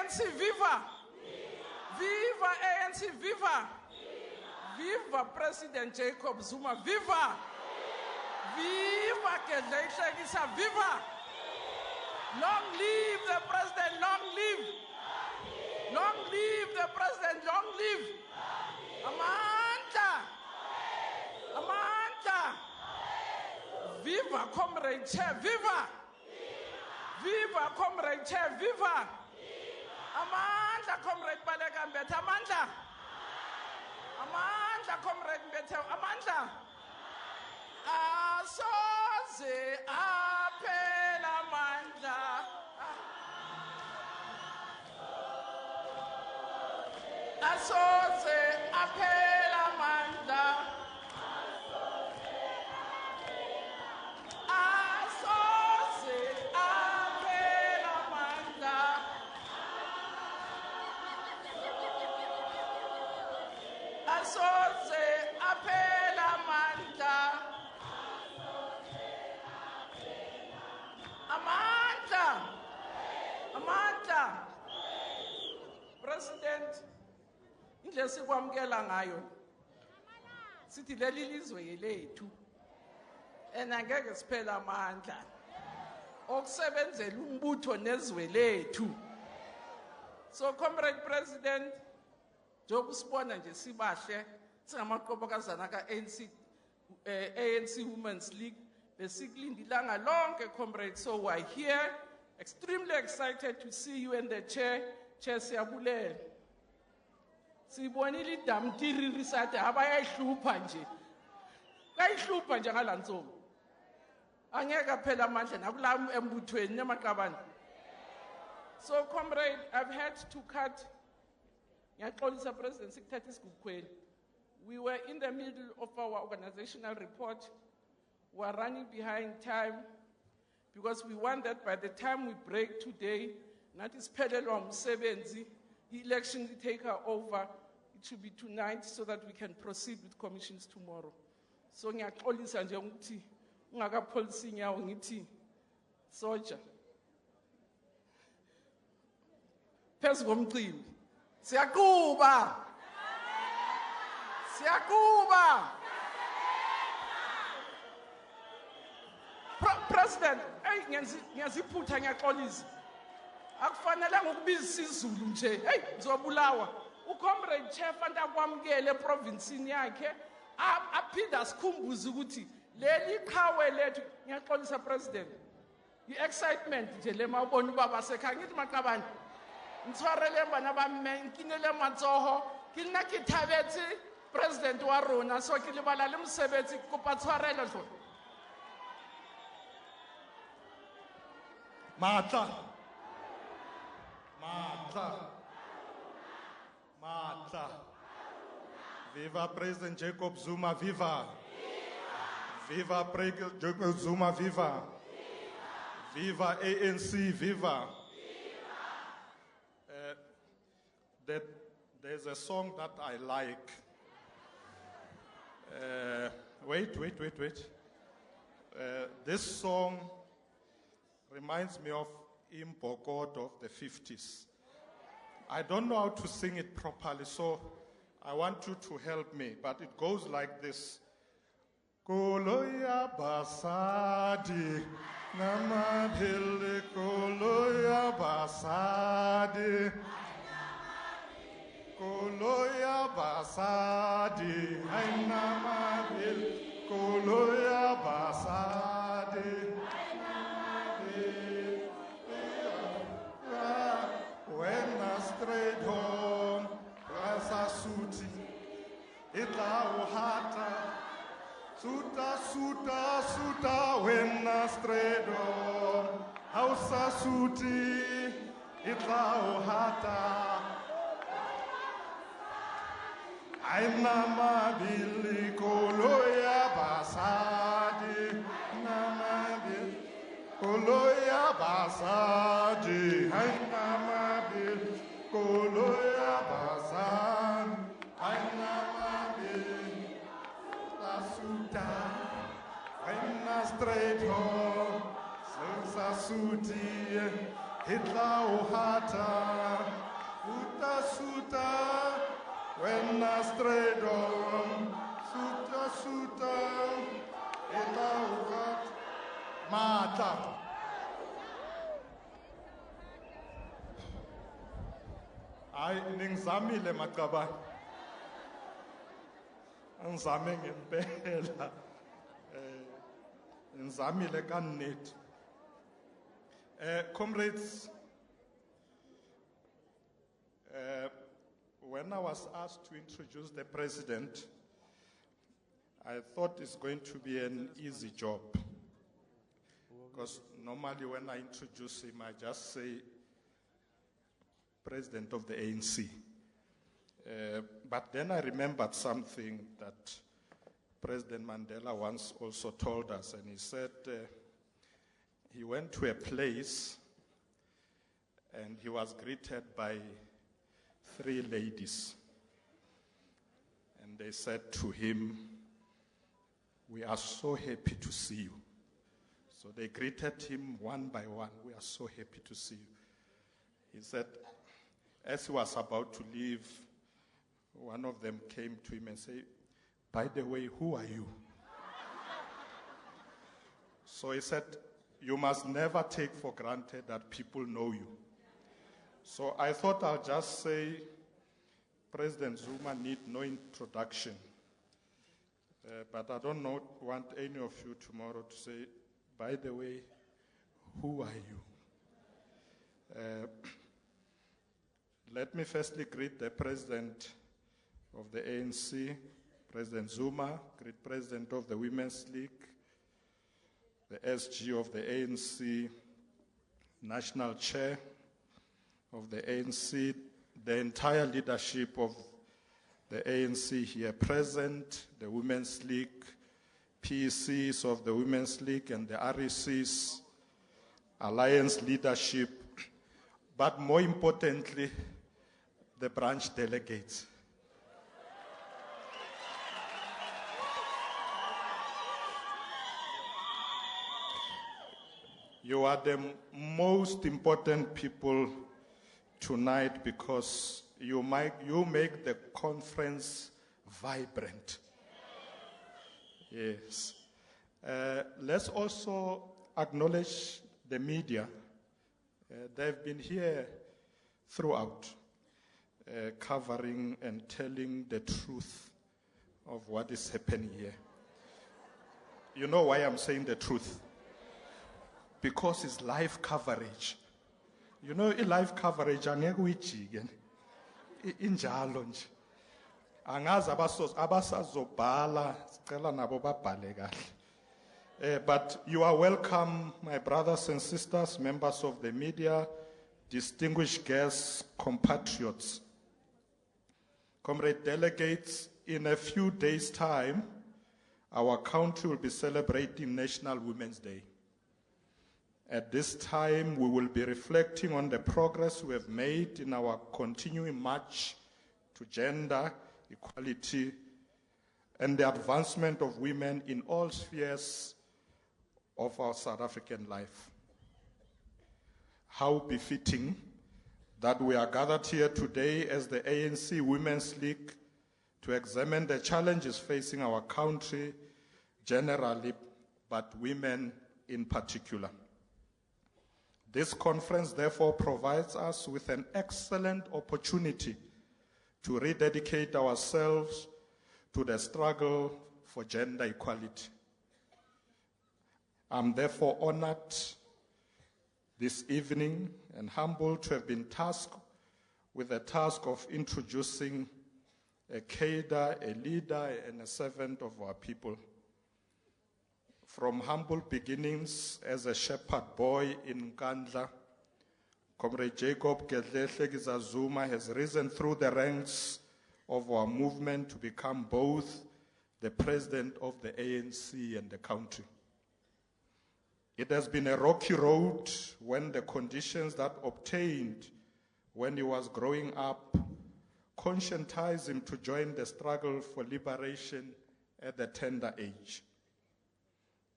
ANC, viva! Viva ANC, viva! Viva President Jacob Zuma, viva! Viva Kedleisa, viva! Long live the president, long live! Long live the president, long live! Amandla! Amandla! Viva Comrade Chair, viva! Viva Comrade Chair, viva! Amandla Comrade Baleka Mbethe, amandla! Amandla Comrade Mbethe, amandla! Asoze aphela amandla. Asoze aphela amandla. Asoze aphela amandla. Asoze aphela amandla. Amandla. Amandla. President, indlela sikwamukela ngayo sithi leli lizwe lethu engeke siphela amandla okusebenzela umbutho nezwe lethu. So Comrade President, njengoba usibona nje sibahle singamaqobakazana ka-ANC Women's League, besikulindilanga lonke comrade, so we're here extremely excited to see you and the chair siyabulela. Sibonile idamtiri risate abayayihlupha nje. Kayihlupha nje ngalantsongo. Angeke phela amandla nakula embuthweni nemaqabane. So comrade, I've had to cut. Ngiyaxolisa President sikuthatha isigubukweni. We were in the middle of our organizational report. We are running behind time because we want that by the time we break today, not isiphelelwa umsebenzi, election take over, it should be tonight so that we can proceed with commissions tomorrow. So ngiyaxolisa nje ukuthi ungakapholisi inyawo ngithi soldier. Phezu komcimbi. Siyakuba. Siyakuba. President, ngiyaziphutha ngiyaxolisa. Akufanelanga ukubiza isiZulu nje. Hey, ngizobulawa. UComrade Chair fanele akwamukele eprovinsini yakhe, aphinda sikhumbuze ukuthi leli qhawe lethu, ngiyaxolisa President. I-excitement nje lema ubona ubaba sekhaya ngithi maqabane. Ntshwarele bana ba mme nkinele matsoho, ke nna ke thabetse President wa rona, so ke lebala le mosebetsi kopa tshwarele hlo. Matla. Matla. Matla. Viva President Jacob Zuma, viva. Viva President Jacob Zuma, viva. Viva ANC, viva. There's a song that I like. Wait. This song reminds me of Impokot of the 50s. I don't know how to sing it properly, so I want you to help me, but it goes like this. Koloya basadi, namabili koloya basadi. Koloya basadi, namabili koloya basadi. When I straight home, Rasa Suti, Itla Uhata, Suta, when I straight home, Hausa Suti, Itla Uhata, Aina Mabili, Koloya Basadi, Namabili, Koloya Basadi, Aina Mabili, Koloya Basadi, Aina Mabili, La Suta, Aina straight home, Salsa Suti, Hitla uhata, uta suta, when I strayed on, suta suta, hitla uhata, mata. Ay, ningizamile maqabane. Angizame ngempela. Ngizamile kannete. Comrades, when I was asked to introduce the president, I thought it's going to be an easy job. Because normally when I introduce him, I just say, President of the ANC. But then I remembered something that President Mandela once also told us, and he said he went to a place and he was greeted by 3 ladies. And they said to him, "We are so happy to see you." So they greeted him one by one. "We are so happy to see you." He said, as he was about to leave, one of them came to him and said, "By the way, who are you?" So he said, "You must never take for granted that people know you." So I thought I'll just say, President Zuma need no introduction. But I don't want any of you tomorrow to say, "By the way, who are you?" Let me firstly greet the President of the ANC, President Zuma, greet President of the Women's League, the SG of the ANC, National Chair of the ANC, the entire leadership of the ANC here present, the Women's League, PECs of the Women's League and the RECs, Alliance leadership, but more importantly, the branch delegates. You are the most important people tonight because you make the conference vibrant. Yes. Let's also acknowledge the media. They've been here throughout, covering and telling the truth of what is happening here. You know why I'm saying the truth? Because it's live coverage. You know, live coverage angeke uyijike. Injalo nje. Angazi abasazobhala, sicela nabo babhale kahle. But you are welcome, my brothers and sisters, members of the media, distinguished guests, compatriots. Comrade delegates, in a few days' time, our country will be celebrating National Women's Day. At this time, we will be reflecting on the progress we have made in our continuing march to gender equality and the advancement of women in all spheres of our South African life. How befitting that we are gathered here today as the ANC Women's League to examine the challenges facing our country generally, but women in particular. This conference therefore provides us with an excellent opportunity to rededicate ourselves to the struggle for gender equality. I'm therefore honored this evening and humbled to have been tasked with the task of introducing a cadre, a leader, and a servant of our people. From humble beginnings as a shepherd boy in Nkandla, Comrade Jacob Gedlehle Zuma has risen through the ranks of our movement to become both the president of the ANC and the country. It has been a rocky road when the conditions that obtained when he was growing up conscientized him to join the struggle for liberation at the tender age.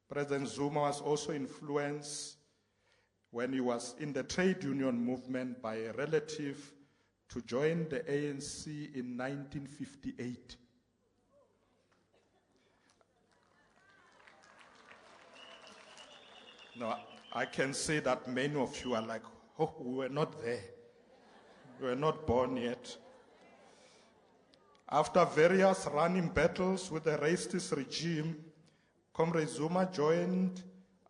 President Zuma was also influenced when he was in the trade union movement by a relative to join the ANC in 1958. No, I can say that many of you are like, oh, we were not there. We were not born yet. After various running battles with the racist regime, Comrade Zuma joined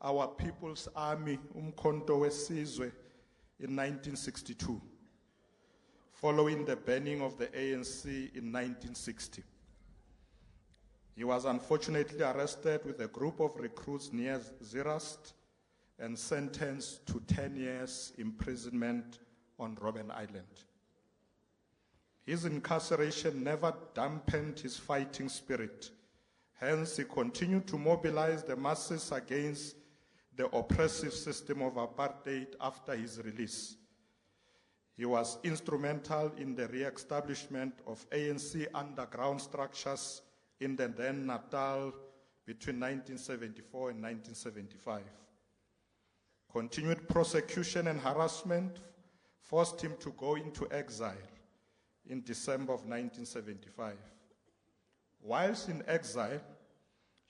our People's Army, Umkhonto weSizwe, in 1962, following the banning of the ANC in 1960. He was unfortunately arrested with a group of recruits near Zerast and sentenced to 10 years imprisonment on Robben Island. His incarceration never dampened his fighting spirit. Hence, he continued to mobilize the masses against the oppressive system of apartheid after his release. He was instrumental in the re-establishment of ANC underground structures in the then Natal between 1974 and 1975. Continued prosecution and harassment forced him to go into exile in December of 1975. Whilst in exile,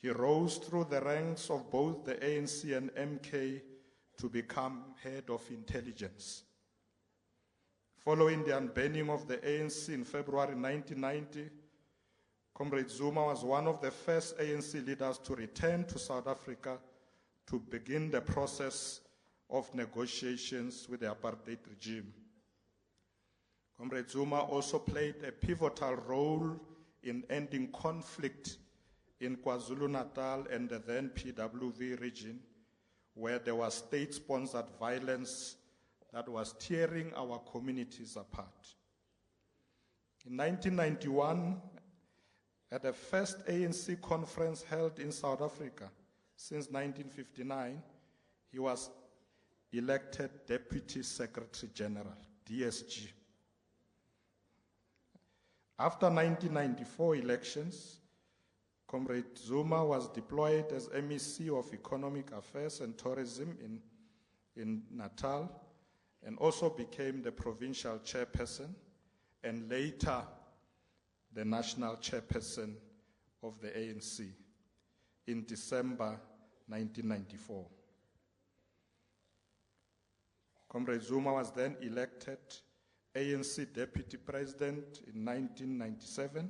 he rose through the ranks of both the ANC and MK to become head of intelligence. Following the unbanning of the ANC in February 1990, Comrade Zuma was one of the first ANC leaders to return to South Africa to begin the process of negotiations with the apartheid regime. Comrade Zuma also played a pivotal role in ending conflict in KwaZulu-Natal and the then PWV region, where there was state-sponsored violence that was tearing our communities apart. In 1991, at the first ANC conference held in South Africa since 1959, he was elected Deputy Secretary General, DSG. After 1994 elections, Comrade Zuma was deployed as MEC of Economic Affairs and Tourism in Natal, and also became the provincial chairperson and later the national chairperson of the ANC in December 1994. Comrade Zuma was then elected ANC Deputy President in 1997.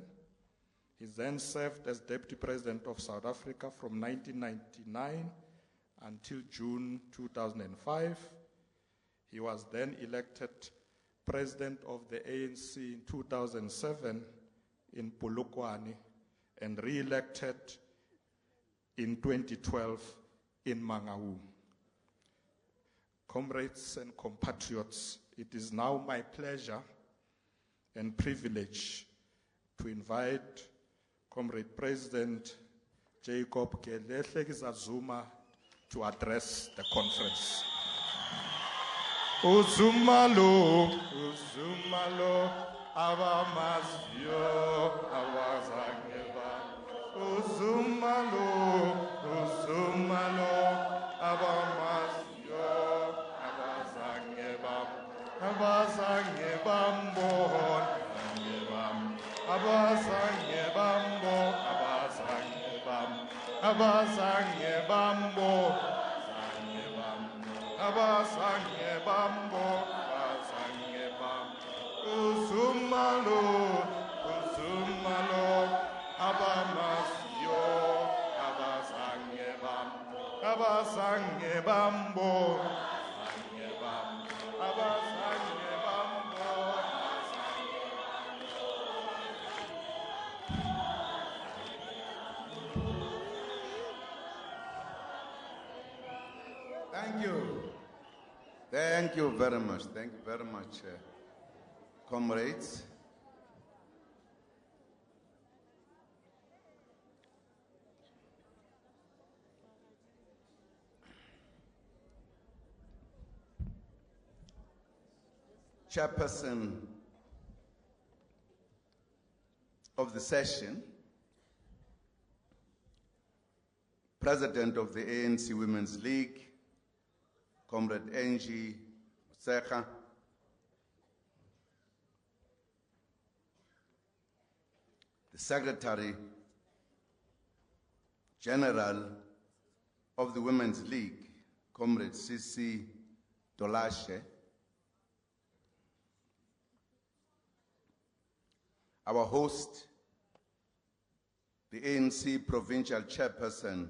He then served as Deputy President of South Africa from 1999 until June 2005. He was then elected President of the ANC in 2007 in Polokwane and re-elected in 2012 in Mangaung. Comrades and compatriots, it is now my pleasure and privilege to invite Comrade President Jacob Gedlehle Zuma to address the conference. Uzuma lo, abamazyo, awazangeba. Uzuma lo, abamazyo, abazangeba. Abazangebambo, abazangebambo, abazangebambo, abazangebambo, Uzumalo, abamasyo, abazangebambo, Thank you. Thank you very much. Thank you very much, comrades. Chairperson of the session, President of the ANC Women's League, Comrade Angie Sekha, the Secretary General of the Women's League, Comrade Sisi Dolashe, our host, the ANC Provincial Chairperson,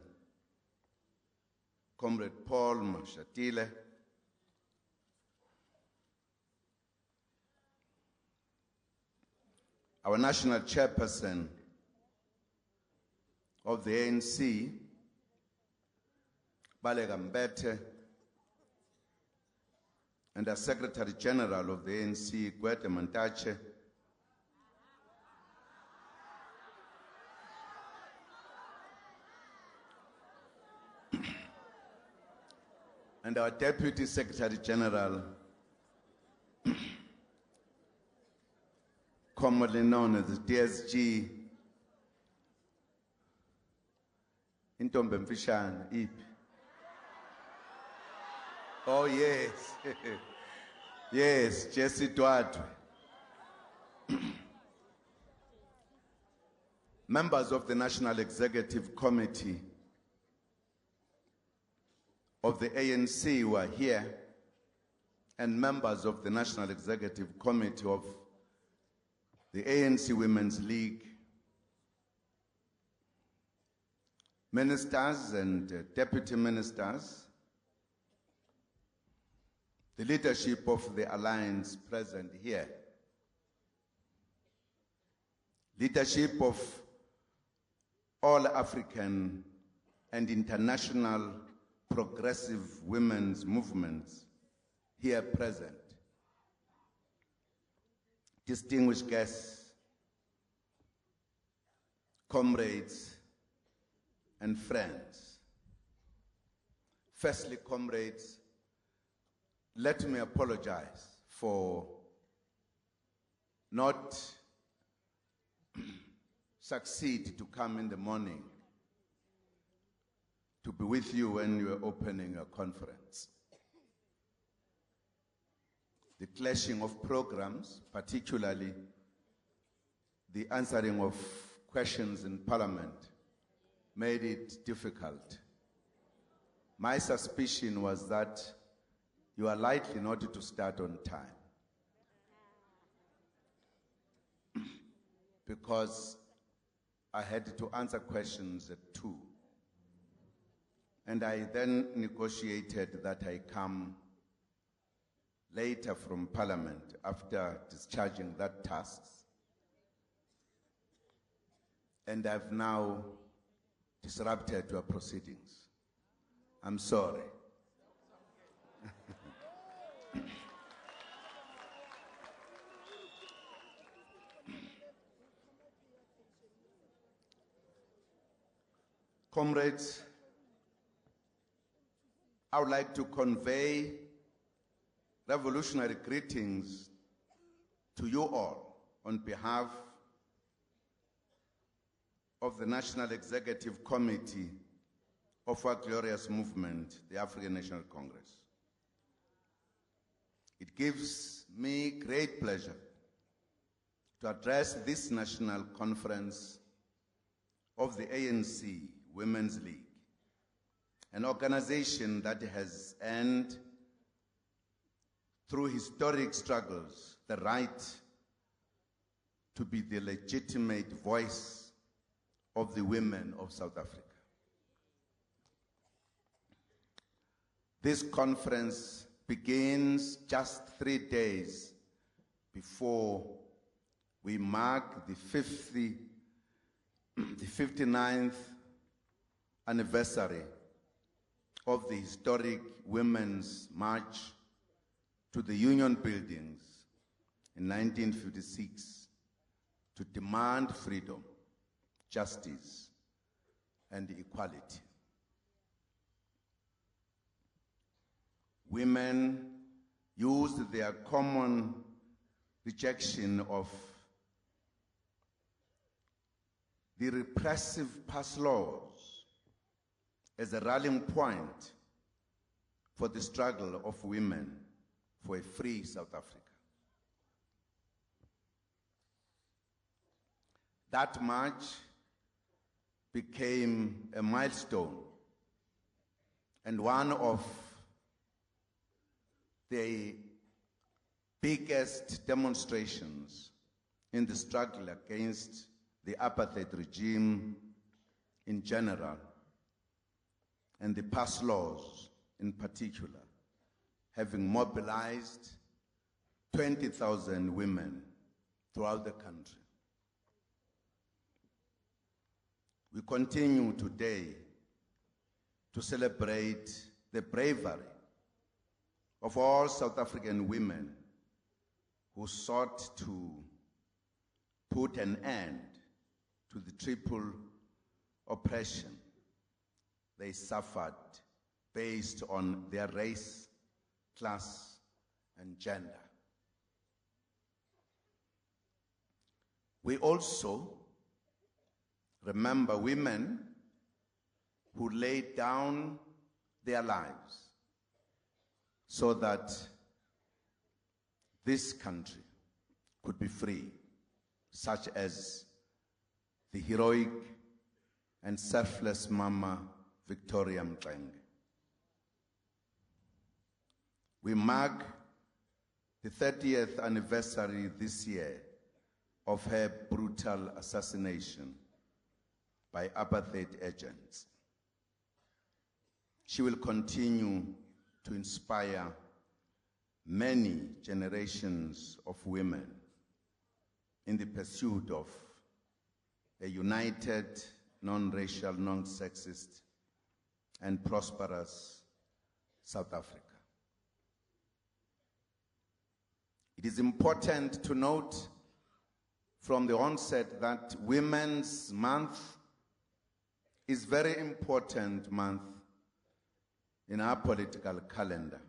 Comrade Paul Mashatile, our National Chairperson of the ANC, Balega Mbete, and our Secretary General of the ANC, Gwede Mantache, and our Deputy Secretary General, commonly known as the DSG, Intombe Mfishane, Ip. Oh yes, yes, Jesse Dwadwe. Members of the National Executive Committee of the ANC who are here, and members of the National Executive Committee of the ANC Women's League, ministers and deputy ministers, the leadership of the alliance present here, leadership of all African and international progressive women's movements here present, distinguished guests, comrades, and friends. Firstly, comrades, let me apologize for not succeed to come in the morning to be with you when you are opening a conference. The clashing of programs, particularly the answering of questions in Parliament, made it difficult. My suspicion was that you are likely not to start on time, because I had to answer questions at 2. And I then negotiated that I come later from Parliament after discharging that task. And I've now disrupted your proceedings. I'm sorry. Comrades, I would like to convey revolutionary greetings to you all on behalf of the National Executive Committee of our glorious movement, the African National Congress. It gives me great pleasure to address this national conference of the ANC Women's League, an organization that has earned, through historic struggles, the right to be the legitimate voice of the women of South Africa. This conference begins just 3 days before we mark the 59th anniversary of the historic Women's March to the Union Buildings in 1956 to demand freedom, justice, and equality. Women used their common rejection of the repressive past laws as a rallying point for the struggle of women for a free South Africa. That march became a milestone and one of the biggest demonstrations in the struggle against the apartheid regime in general and the past laws in particular, having mobilized 20,000 women throughout the country. We continue today to celebrate the bravery of all South African women who sought to put an end to the triple oppression they suffered based on their race, class, and gender. We also remember women who laid down their lives so that this country could be free, such as the heroic and selfless Mama Victoria Mxenge. We mark the 30th anniversary this year of her brutal assassination by apartheid agents. She will continue to inspire many generations of women in the pursuit of a united, non-racial, non-sexist, and prosperous South Africa. It is important to note from the onset that Women's Month is a very important month in our political calendar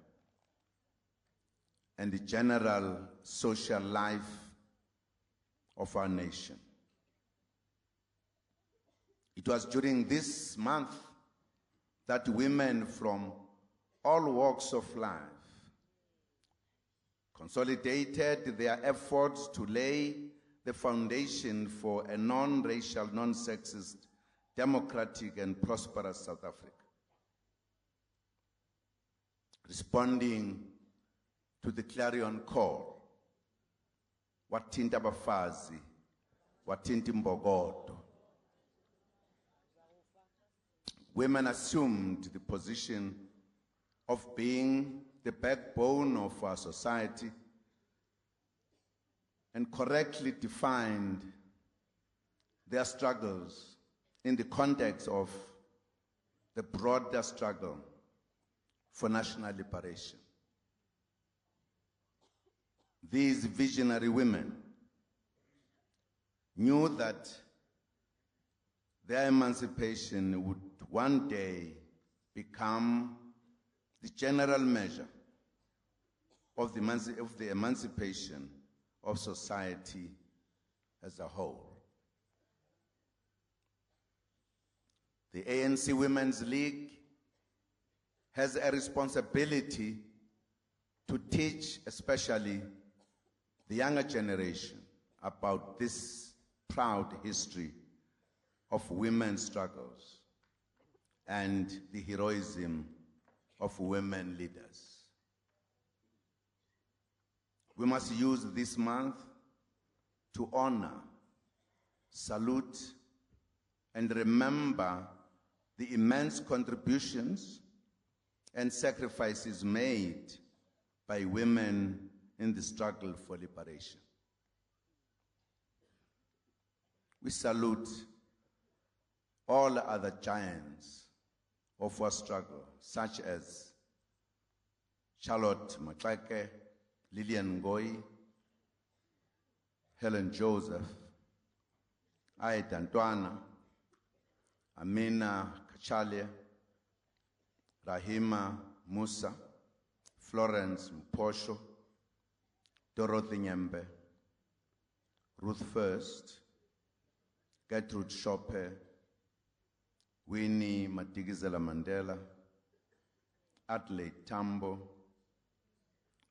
and the general social life of our nation. It was during this month that women from all walks of life consolidated their efforts to lay the foundation for a non-racial, non-sexist, democratic and prosperous South Africa. Responding to the clarion call, wathinta abafazi, wathinta imbokodo. Women assumed the position of being the backbone of our society and correctly defined their struggles in the context of the broader struggle for national liberation. These visionary women knew that their emancipation would one day become the general measure of the emancipation of society as a whole. The ANC Women's League has a responsibility to teach especially the younger generation about this proud history of women's struggles and the heroism of women leaders. We must use this month to honor, salute, and remember the immense contributions and sacrifices made by women in the struggle for liberation. We salute all other giants of our struggle, such as Charlotte Maxeke, Lillian Ngoyi, Helen Joseph, Aida Ntwana, Amina Kachalia, Rahima Musa, Florence Mposho, Dorothy Nyembe, Ruth First, Gertrude Shope, Winnie Madikizela Mandela, Adelaide Tambo,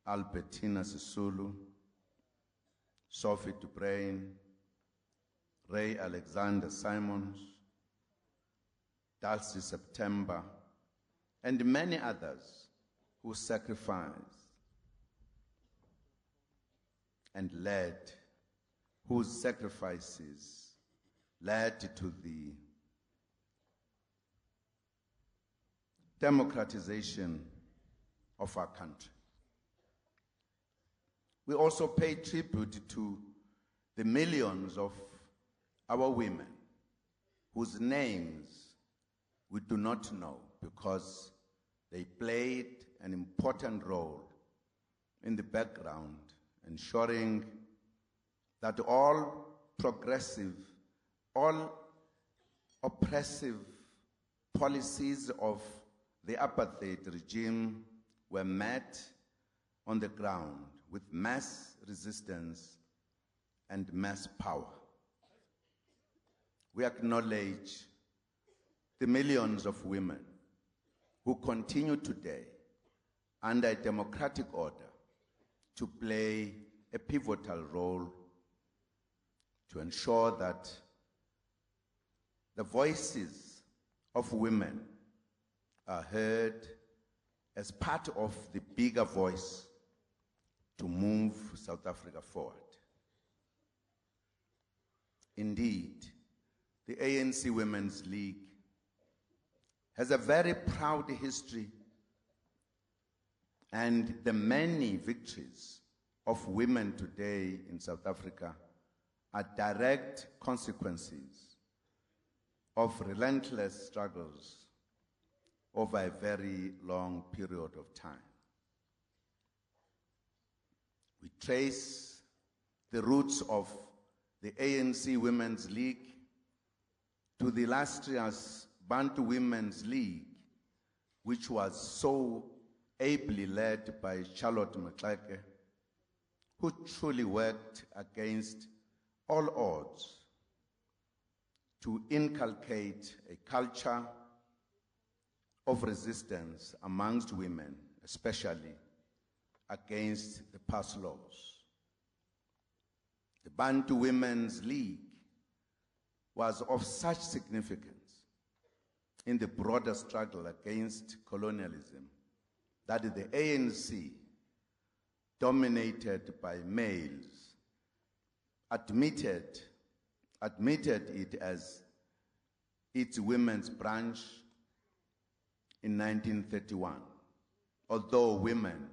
Albertina Sisulu, Sophie Dubrain, Ray Alexander Simons, Dulcie September, and many others who sacrificed and led, whose sacrifices led to the democratization of our country. We also pay tribute to the millions of our women whose names we do not know because they played an important role in the background, ensuring that all progressive, all oppressive policies of the apartheid regime were met on the ground with mass resistance and mass power. We acknowledge the millions of women who continue today under a democratic order to play a pivotal role to ensure that the voices of women are heard as part of the bigger voice to move South Africa forward. Indeed, the ANC Women's League has a very proud history, and the many victories of women today in South Africa are direct consequences of relentless struggles over a very long period of time. We trace the roots of the ANC Women's League to the illustrious Bantu Women's League, which was so ably led by Charlotte Maxeke, who truly worked against all odds to inculcate a culture of resistance amongst women, especially against the past laws. The Bantu Women's League was of such significance in the broader struggle against colonialism that the ANC, dominated by males, admitted it as its women's branch in 1931, although women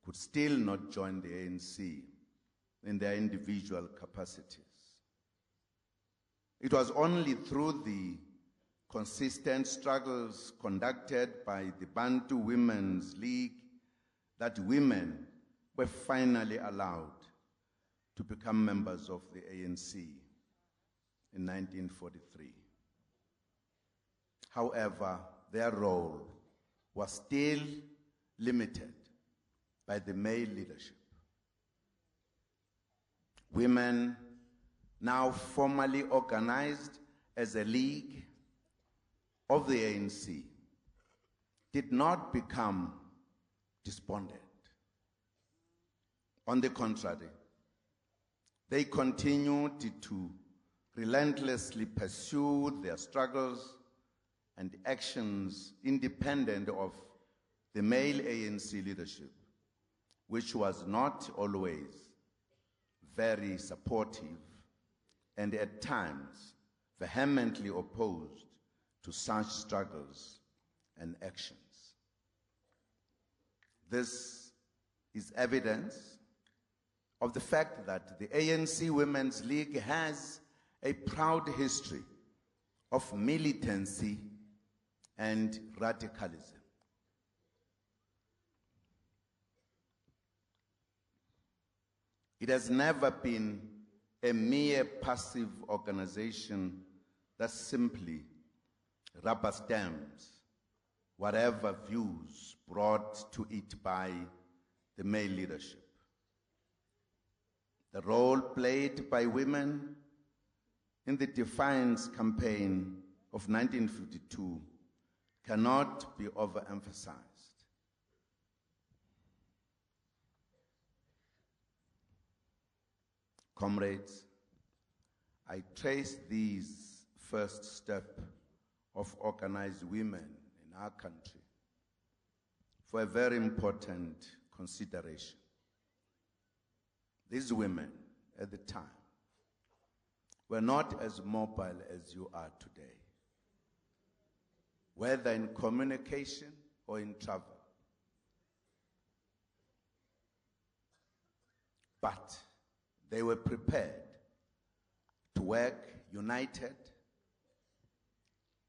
could still not join the ANC in their individual capacities. It was only through the consistent struggles conducted by the Bantu Women's League that women were finally allowed to become members of the ANC in 1943. However, their role was still limited by the male leadership. Women, now formally organized as a league of the ANC, did not become despondent. On the contrary, they continued to relentlessly pursue their struggles and actions independent of the male ANC leadership, which was not always very supportive and at times vehemently opposed to such struggles and actions. This is evidence of the fact that the ANC Women's League has a proud history of militancy and radicalism. It has never been a mere passive organization that simply rubber stamps whatever views brought to it by the male leadership. The role played by women in the Defiance campaign of 1952 cannot be overemphasized. Comrades, I trace these first step of organized women in our country for a very important consideration. These women at the time were not as mobile as you are today, whether in communication or in travel. But they were prepared to work united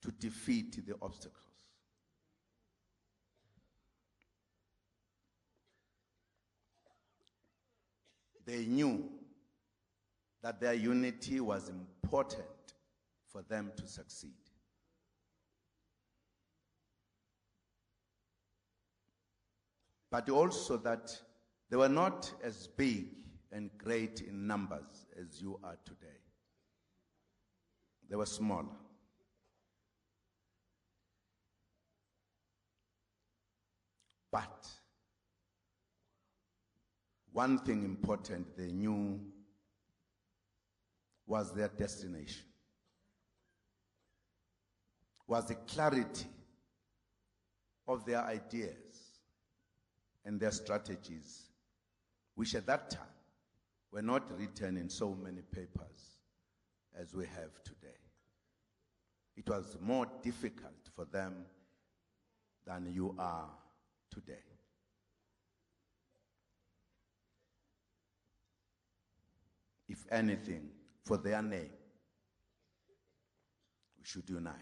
to defeat the obstacles. They knew that their unity was important for them to succeed. But also that they were not as big and great in numbers as you are today. They were smaller. But one thing important they knew was their destination, was the clarity of their ideas and their strategies, which at that time were not written in so many papers as we have today. It was more difficult for them than you are today. If anything, for their name, we should unite.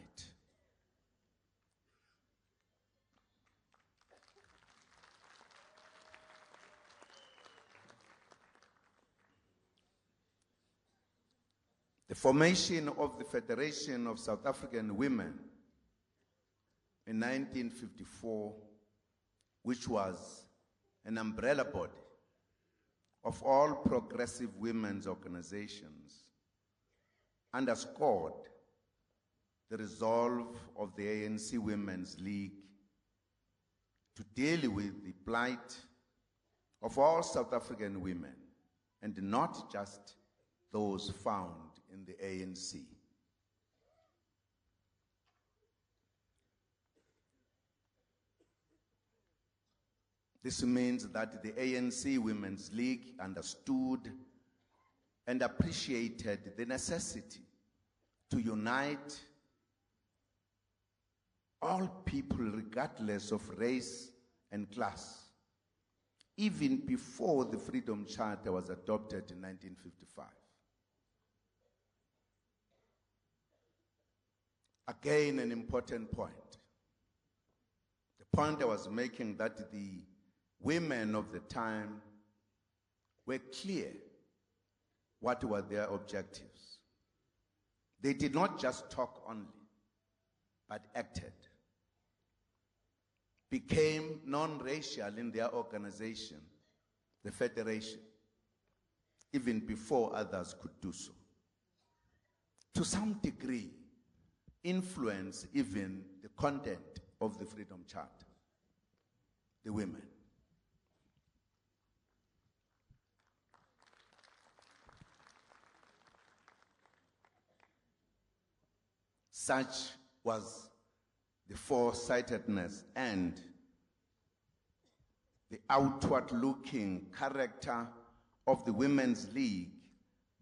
The formation of the Federation of South African Women in 1954, which was an umbrella body of all progressive women's organizations, underscored the resolve of the ANC Women's League to deal with the plight of all South African women, and not just those found in the ANC. This means that the ANC Women's League understood and appreciated the necessity to unite all people regardless of race and class, even before the Freedom Charter was adopted in 1955. Again, an important point. The point I was making, that the women of the time were clear what were their objectives. They did not just talk only, but acted. Became non-racial in their organization, the Federation, even before others could do so. To some degree, influence even the content of the Freedom Charter, the women. Such was the foresightedness and the outward-looking character of the Women's League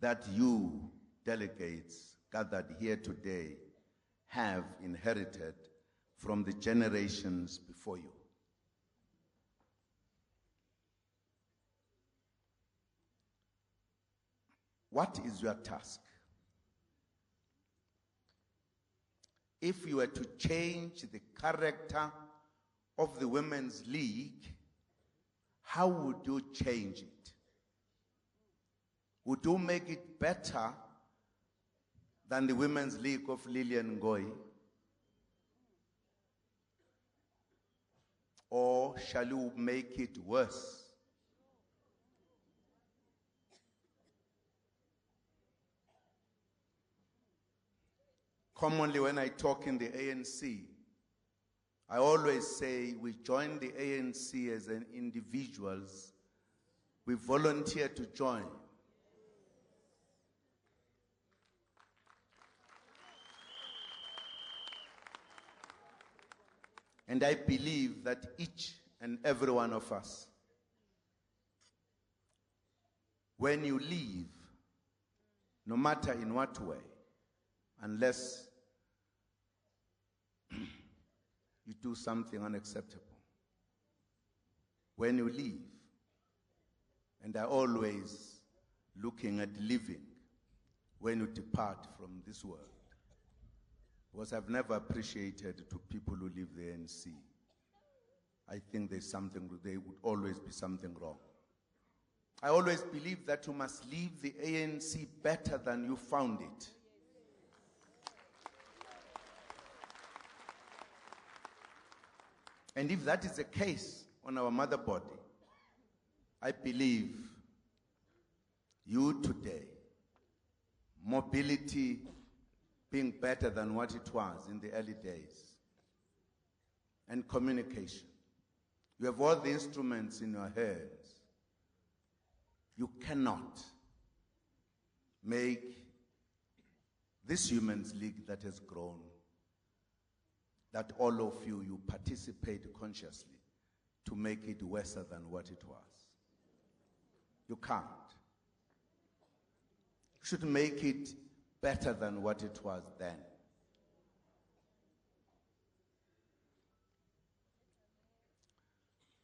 that you, delegates gathered here today, have inherited from the generations before you. What is your task? If you were to change the character of the Women's League, how would you change it? Would you make it better than the Women's League of Lillian Ngoyi? Or shall you make it worse? Commonly, when I talk in the ANC, I always say we join the ANC as an individuals. We volunteer to join. And I believe that each and every one of us, when you leave, no matter in what way, unless you do something unacceptable, when you leave, and are always looking at living when you depart from this world, because I've never appreciated to people who leave the ANC. I think there would always be something wrong. I always believe that you must leave the ANC better than you found it. And if that is the case on our mother body, I believe you today, mobility being better than what it was in the early days, and communication. You have all the instruments in your hands. You cannot make this Women's League that has grown, that all of you participate consciously to make it worse than what it was. You can't. You should make it better than what it was then.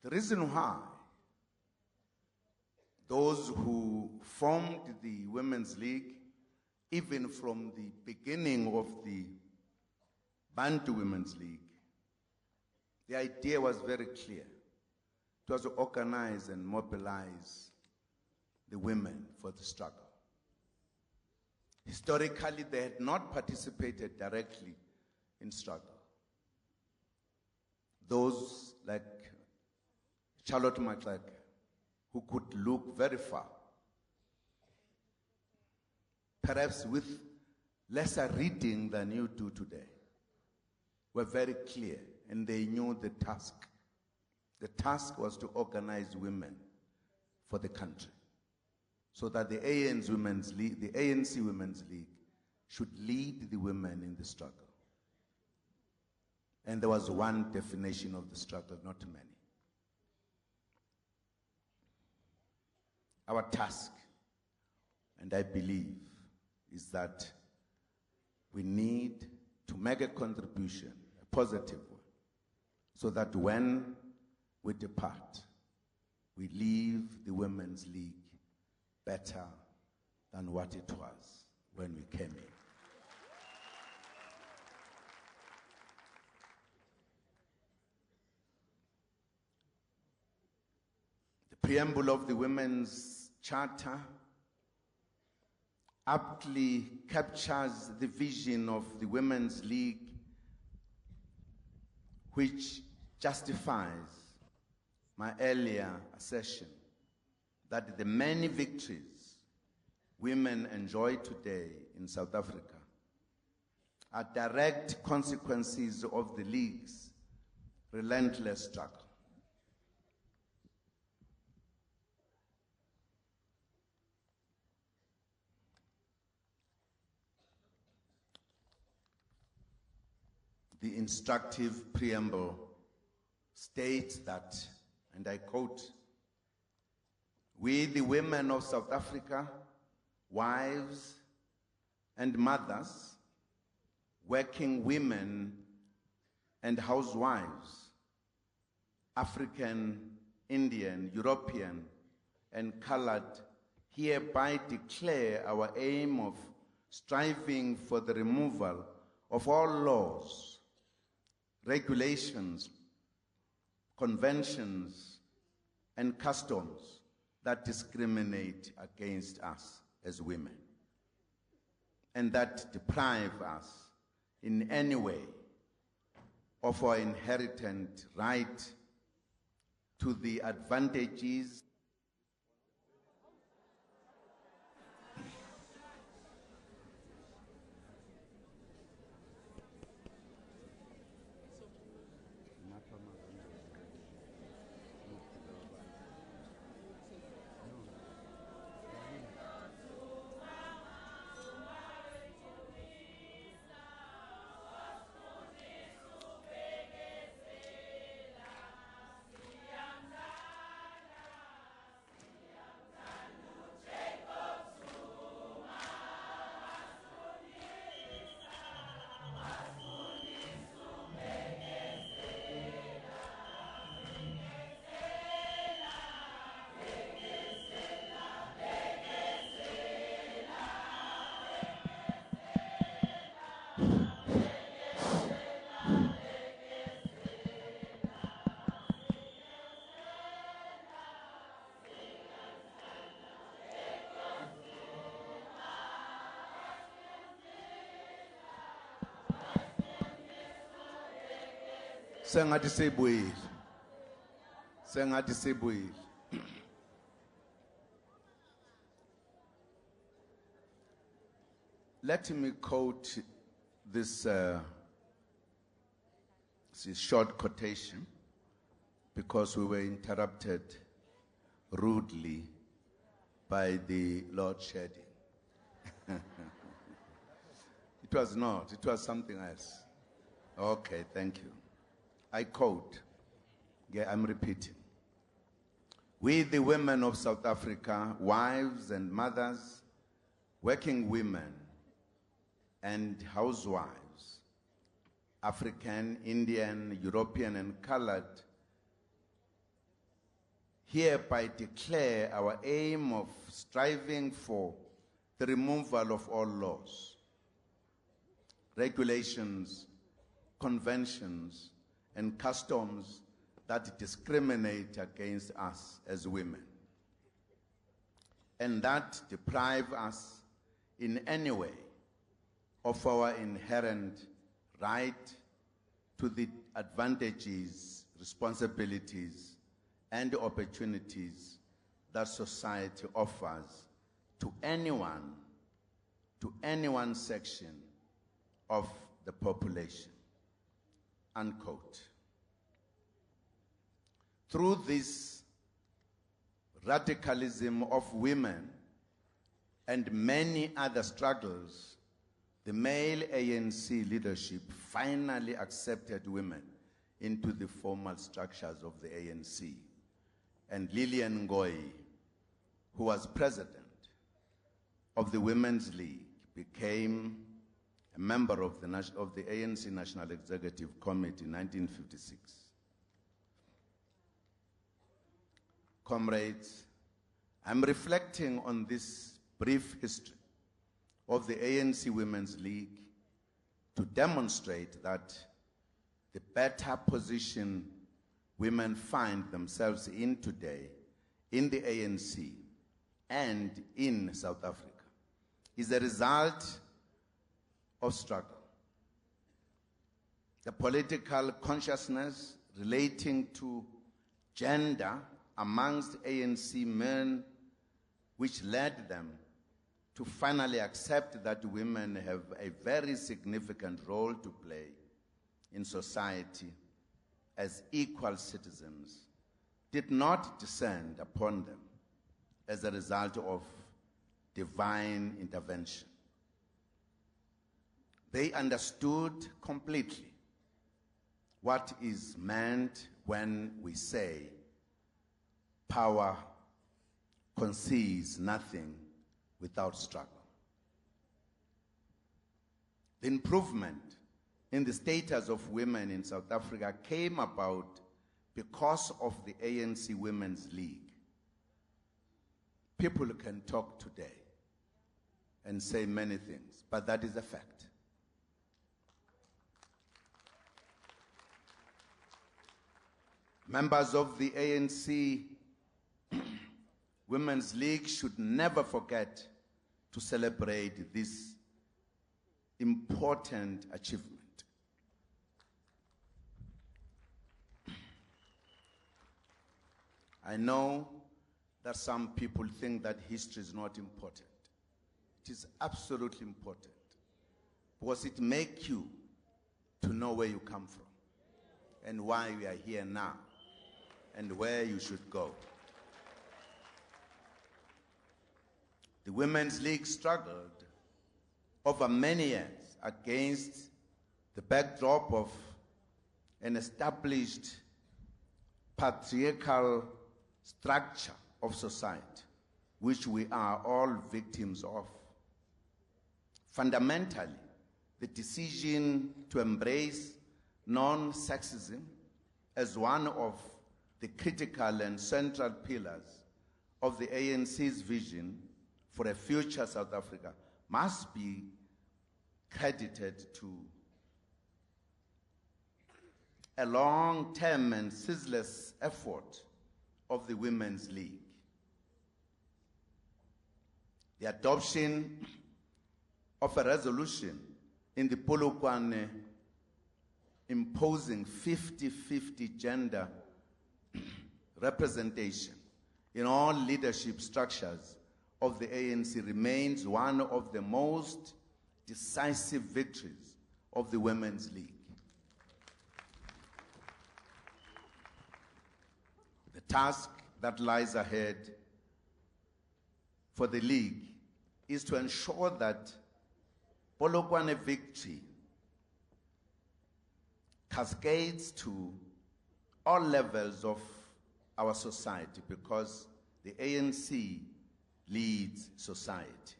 The reason why those who formed the Women's League, even from the beginning of the Bantu Women's League, the idea was very clear. It was to organize and mobilize the women for the struggle. Historically, they had not participated directly in struggle. Those like Charlotte McLeod, who could look very far, perhaps with lesser reading than you do today, were very clear, and they knew the task. The task was to organize women for the country, so that the ANC Women's League should lead the women in the struggle. And there was one definition of the struggle, not many. Our task, and I believe, is that we need to make a contribution, a positive one, so that when we depart, we leave the Women's League better than what it was when we came in. The preamble of the Women's Charter aptly captures the vision of the Women's League, which justifies my earlier assertion that the many victories women enjoy today in South Africa are direct consequences of the League's relentless struggle. The instructive preamble states that, and I quote, "We, the women of South Africa, wives and mothers, working women and housewives, African, Indian, European, and colored, hereby declare our aim of striving for the removal of all laws, regulations, conventions, and customs that discriminate against us as women and that deprive us in any way of our inherent right to the advantages Sengathi seyibuyile. Sengathi seyibuyile. Let me quote this short quotation because we were interrupted rudely by the load shedding. It was not, it was something else. Okay, thank you. I quote, yeah, I'm repeating. We, the women of South Africa, wives and mothers, working women and housewives, African, Indian, European, and colored, hereby declare our aim of striving for the removal of all laws, regulations, conventions, and customs that discriminate against us as women, and that deprive us in any way of our inherent right to the advantages, responsibilities, and opportunities that society offers to any one section of the population, unquote. Through this radicalism of women and many other struggles, the male ANC leadership finally accepted women into the formal structures of the ANC. And Lillian Ngoyi, who was president of the Women's League, became a member of the ANC National Executive Committee in 1956. Comrades, I'm reflecting on this brief history of the ANC Women's League to demonstrate that the better position women find themselves in today in the ANC and in South Africa is a result of struggle. The political consciousness relating to gender amongst ANC men, which led them to finally accept that women have a very significant role to play in society as equal citizens, did not descend upon them as a result of divine intervention. They understood completely what is meant when we say power concedes nothing without struggle. The improvement in the status of women in South Africa came about because of the ANC Women's League. People can talk today and say many things, but that is a fact. Members of the ANC Women's League should never forget to celebrate this important achievement. I know that some people think that history is not important. It is absolutely important because it makes you to know where you come from and why we are here now and where you should go. The Women's League struggled over many years against the backdrop of an established patriarchal structure of society, which we are all victims of. Fundamentally, the decision to embrace non-sexism as one of the critical and central pillars of the ANC's vision for a future South Africa must be credited to a long-term and ceaseless effort of the Women's League. The adoption of a resolution in the Polokwane imposing 50-50 gender representation in all leadership structures of the ANC remains one of the most decisive victories of the Women's League. The task that lies ahead for the League is to ensure that Polokwane victory cascades to all levels of our society, because the ANC leads society.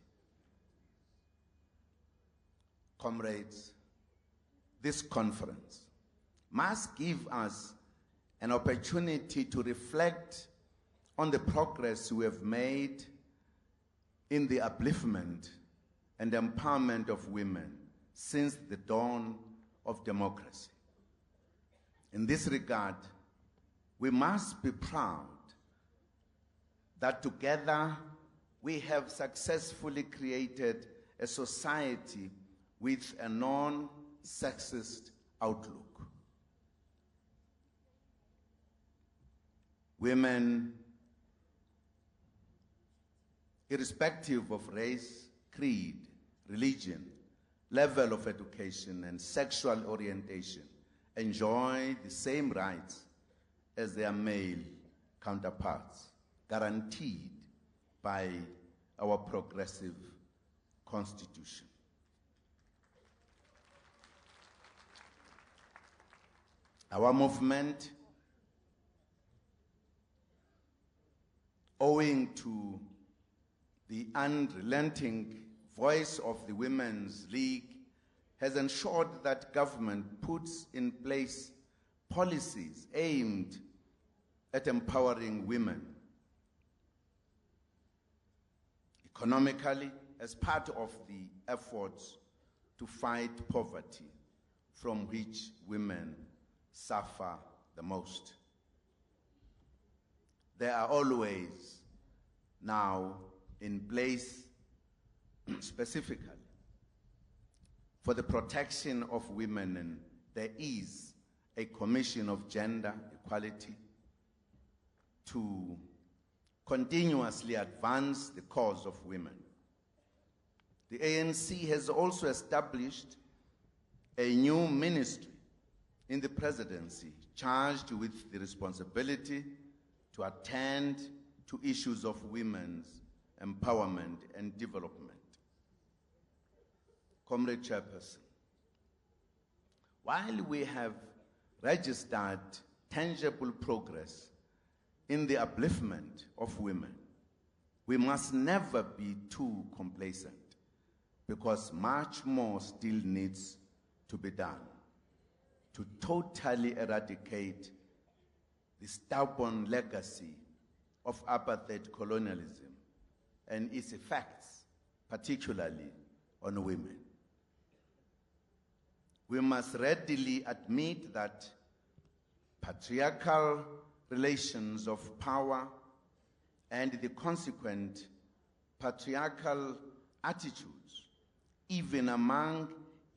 Comrades, this conference must give us an opportunity to reflect on the progress we have made in the upliftment and empowerment of women since the dawn of democracy. In this regard, we must be proud that together we have successfully created a society with a non-sexist outlook. Women, irrespective of race, creed, religion, level of education, and sexual orientation, enjoy the same rights as their male counterparts, guaranteed by our progressive constitution. Our movement, owing to the unrelenting voice of the Women's League, has ensured that government puts in place policies aimed at empowering women economically as part of the efforts to fight poverty, from which women suffer the most. There are always now in place specifically for the protection of women, and there is a Commission of Gender Equality to continuously advance the cause of women. The ANC has also established a new ministry in the presidency charged with the responsibility to attend to issues of women's empowerment and development. Comrade Chairperson, while we have registered tangible progress in the upliftment of women, we must never be too complacent, because much more still needs to be done to totally eradicate the stubborn legacy of apartheid colonialism and its effects, particularly on women. We must readily admit that patriarchal relations of power and the consequent patriarchal attitudes, even among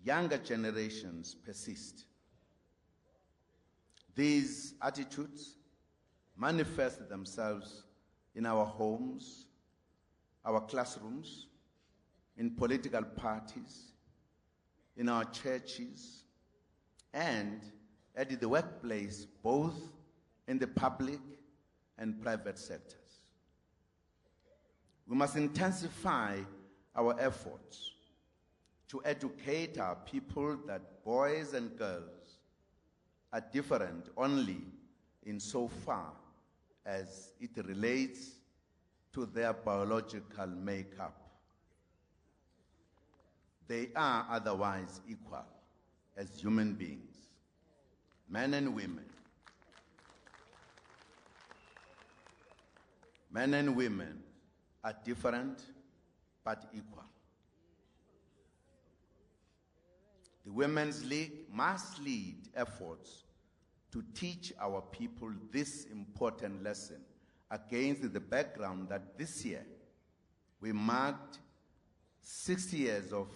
younger generations, persist. These attitudes manifest themselves in our homes, our classrooms, in political parties, in our churches, and at the workplace, both in the public and private sectors. We must intensify our efforts to educate our people that boys and girls are different only insofar as it relates to their biological makeup. They are otherwise equal as human beings, men and women. Men and women are different but equal. The Women's League must lead efforts to teach our people this important lesson against the background that this year we marked 60 years of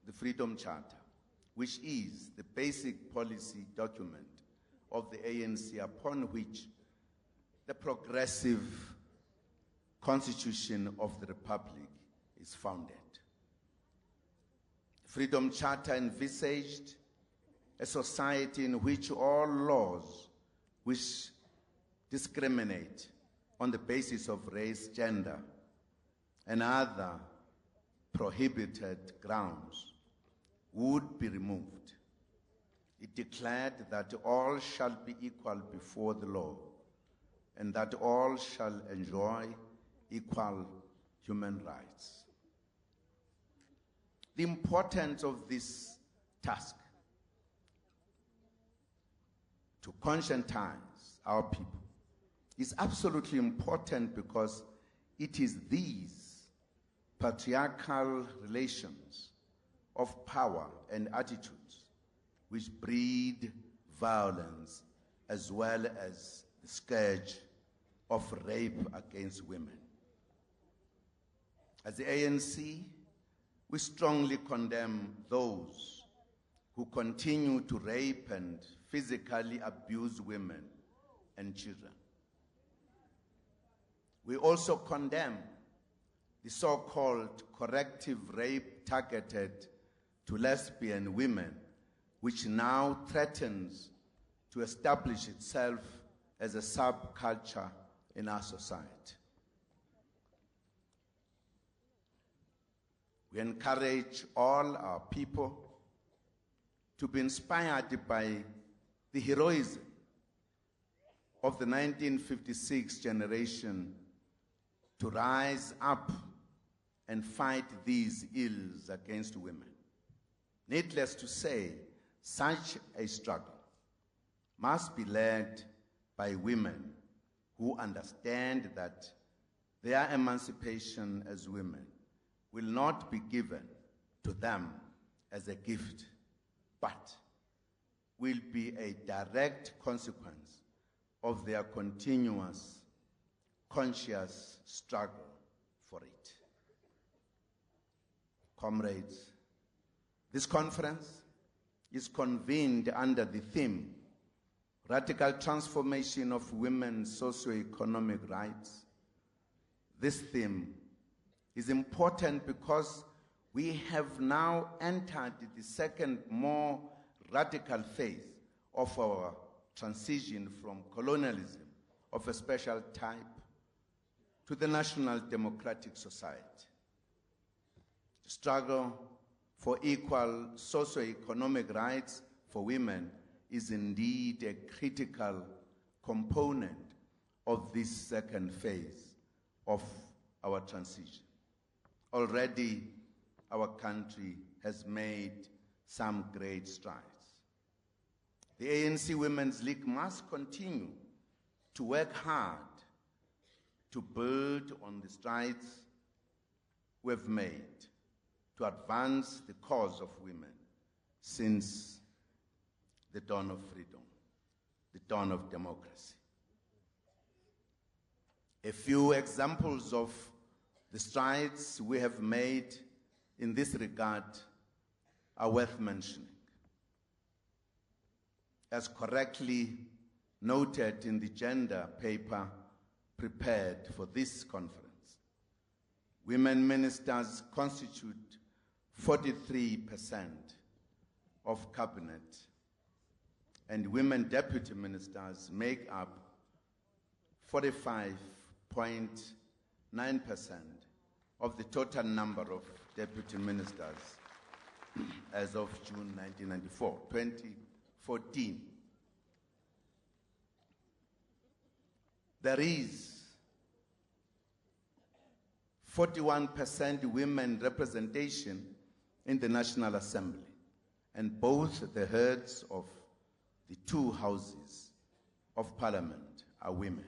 the Freedom Charter, which is the basic policy document of the ANC upon which the progressive Constitution of the Republic is founded. The Freedom Charter envisaged a society in which all laws which discriminate on the basis of race, gender, and other prohibited grounds would be removed. It declared that all shall be equal before the law and that all shall enjoy equal human rights. The importance of this task to conscientize our people is absolutely important because it is these patriarchal relations of power and attitudes which breed violence as well as the scourge of rape against women. As the ANC, we strongly condemn those who continue to rape and physically abuse women and children. We also condemn the so-called corrective rape targeted to lesbian women, which now threatens to establish itself as a subculture in our society. We encourage all our people to be inspired by the heroism of the 1956 generation to rise up and fight these ills against women. Needless to say, such a struggle must be led by women who understand that their emancipation as women will not be given to them as a gift, but will be a direct consequence of their continuous, conscious struggle for it. Comrades, this conference is convened under the theme, Radical Transformation of Women's Socioeconomic Rights. This theme is important because we have now entered the second, more radical phase of our transition from colonialism of a special type to the national democratic society. The struggle for equal socio-economic rights for women is indeed a critical component of this second phase of our transition. Already, our country has made some great strides. The ANC Women's League must continue to work hard to build on the strides we've made to advance the cause of women since the dawn of freedom, the dawn of democracy. A few examples of the strides we have made in this regard are worth mentioning. As correctly noted in the gender paper prepared for this conference, women ministers constitute 43% of cabinet, and women deputy ministers make up 45.9% of the total number of deputy ministers as of June 1994, 2014. There is 41% women representation in the National Assembly, and both the heads of the two houses of Parliament are women.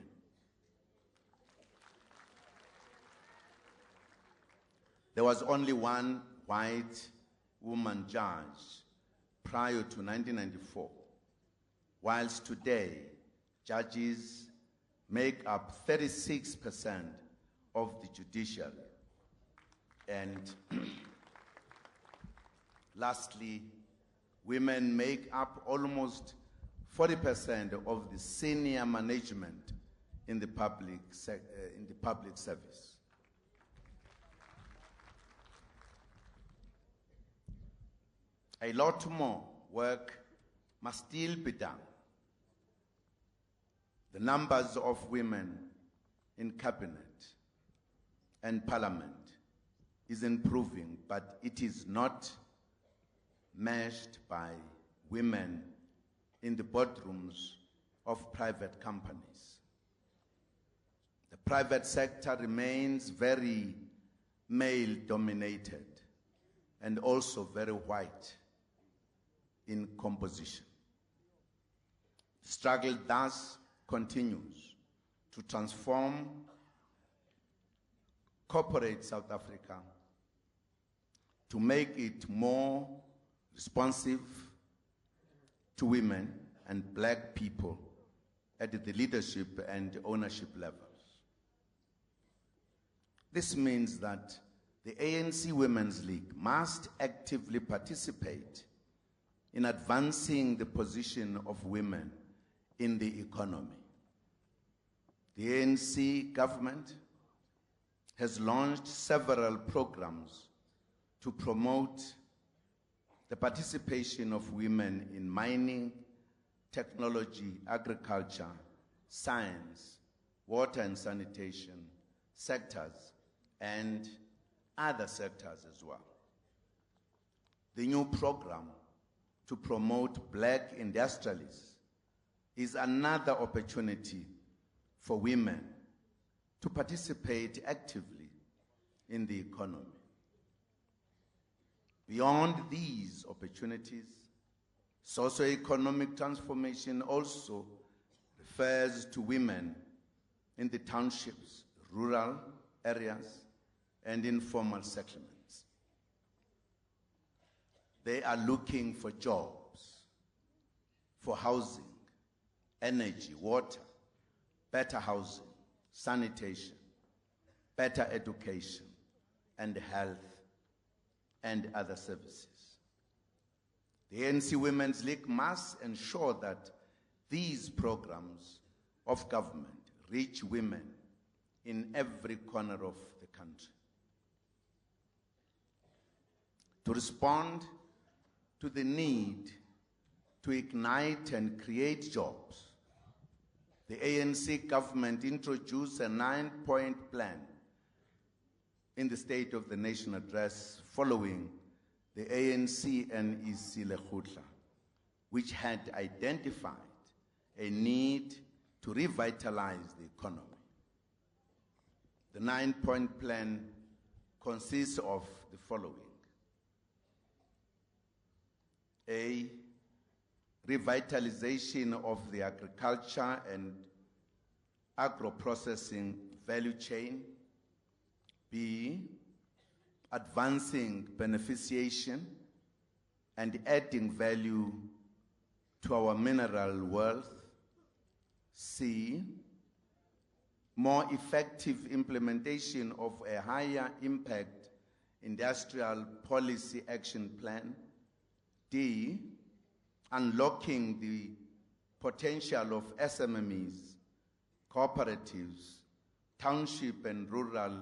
There was only one white woman judge prior to 1994, whilst today judges make up 36% of the judiciary. And lastly, Women make up almost 40% of the senior management in the public service. A lot more work must still be done. The numbers of women in cabinet and parliament is improving, but it is not matched by women in the boardrooms of private companies. The private sector remains very male-dominated and also very white in composition. The struggle thus continues to transform corporate South Africa, to make it more responsive to women and black people at the leadership and ownership levels. This means that the ANC Women's League must actively participate in advancing the position of women in the economy. The ANC government has launched several programs to promote the participation of women in mining, technology, agriculture, science, water and sanitation sectors, and other sectors as well. The new program to promote black industrialists is another opportunity for women to participate actively in the economy. Beyond these opportunities, socioeconomic transformation also refers to women in the townships, rural areas, and informal settlements. They are looking for jobs, for housing, energy, water, better housing, sanitation, better education, and health, and other services. The ANC Women's League must ensure that these programs of government reach women in every corner of the country. To respond to the need to ignite and create jobs, the ANC government introduced a 9-point plan in the State of the Nation address following the ANC NEC Lekgotla, which had identified a need to revitalize the economy. The 9-point plan consists of the following: A, revitalization of the agriculture and agro-processing value chain. B, advancing beneficiation and adding value to our mineral wealth. C, more effective implementation of a higher impact industrial policy action plan. D, unlocking the potential of SMMEs, cooperatives, township and rural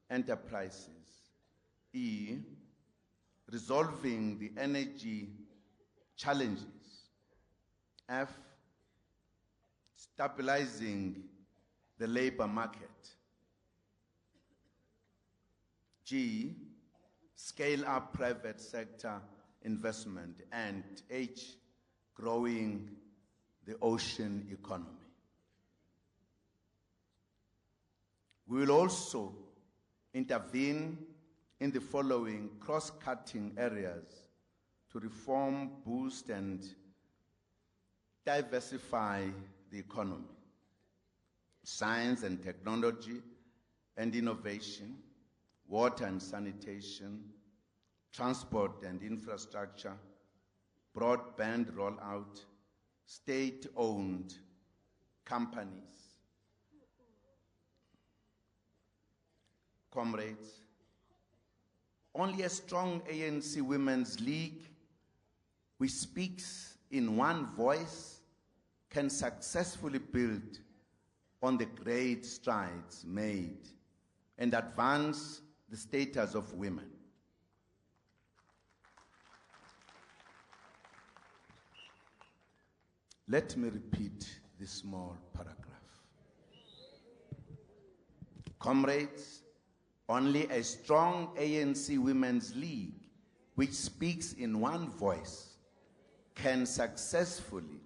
enterprises. E, resolving the energy challenges. F, stabilizing the labor market. G, scale up private sector investment. And H, growing the ocean economy. We will also intervene in the following cross-cutting areas to reform, boost, and diversify the economy: science and technology and innovation, water and sanitation, transport and infrastructure, broadband rollout, state-owned companies. Comrades, only a strong ANC Women's League which speaks in one voice can successfully build on the great strides made and advance the status of women. Let me repeat this small paragraph. Comrades, only a strong ANC Women's League, which speaks in one voice, can successfully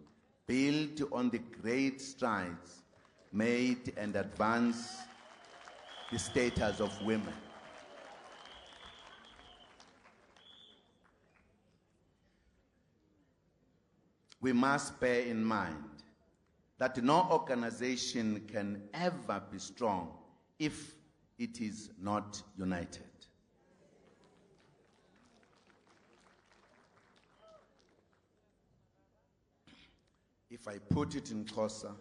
build on the great strides made and advance the status of women. We must bear in mind that no organization can ever be strong if it is not united. If I put it in Xhosa,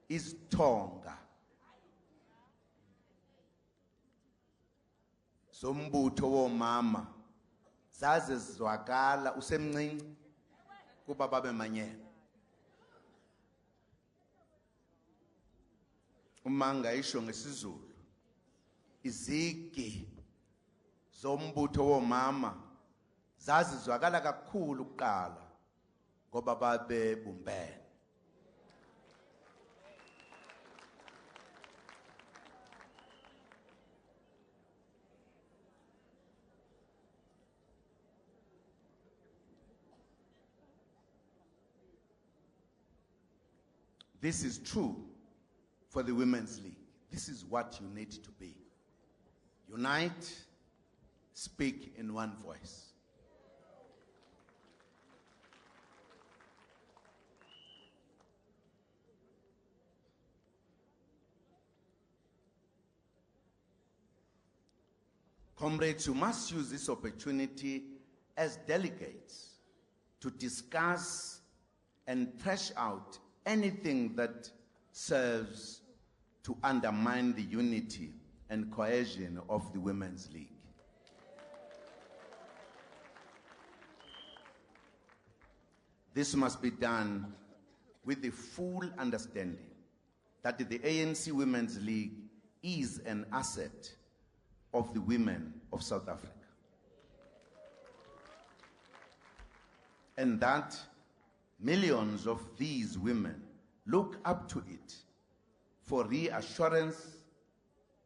is Tonga. Zombutho womama zaze zwakala usemncinci kuba babe manyene. Umanga isho ngesizulu. Izigi zombutho womama zazi zwakala kakhulu kuqala ngoba babe bumbene. This is true for the Women's League. This is what you need to be. Unite, speak in one voice. Comrades, you must use this opportunity as delegates to discuss and thresh out anything that serves to undermine the unity and cohesion of the Women's League. This must be done with the full understanding that the ANC Women's League is an asset of the women of South Africa, and that millions of these women look up to it for reassurance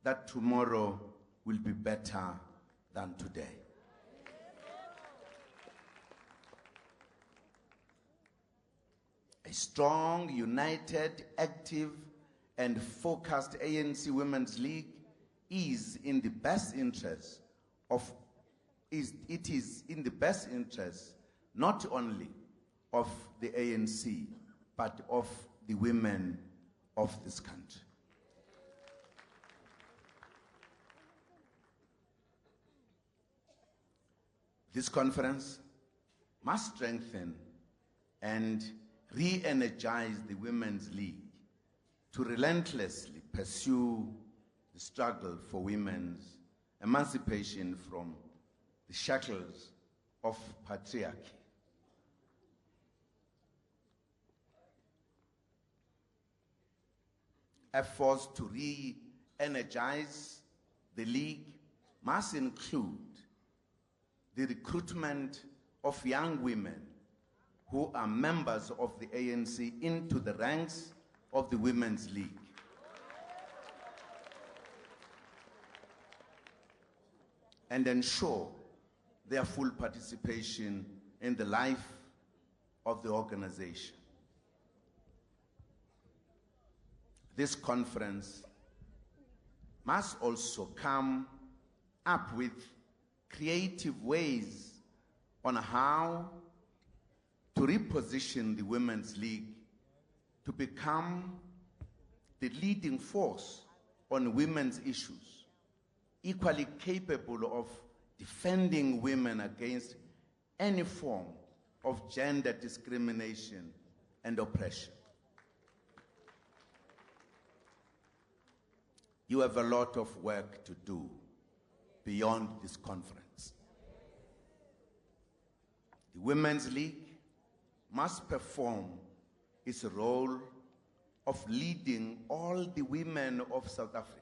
that tomorrow will be better than today. A strong, united, active, and focused ANC Women's League is in the best interest of, it is in the best interest not only of the ANC, but of the women of this country. This conference must strengthen and re-energize the Women's League to relentlessly pursue the struggle for women's emancipation from the shackles of patriarchy. Efforts to re-energize the League must include the recruitment of young women who are members of the ANC into the ranks of the Women's League. And ensure their full participation in the life of the organization. This conference must also come up with creative ways on how to reposition the Women's League to become the leading force on women's issues, equally capable of defending women against any form of gender discrimination and oppression. You have a lot of work to do beyond this conference. The The Women's League must perform its role of leading all the women of South Africa.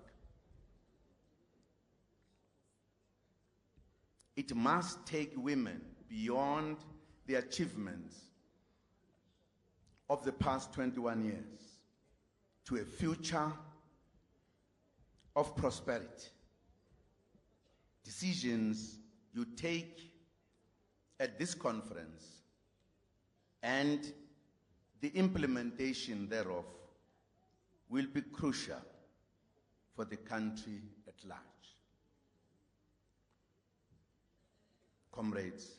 It must take women beyond the achievements of the past 21 years to a future of prosperity. Decisions you take at this conference and the implementation thereof will be crucial for the country at large. Comrades,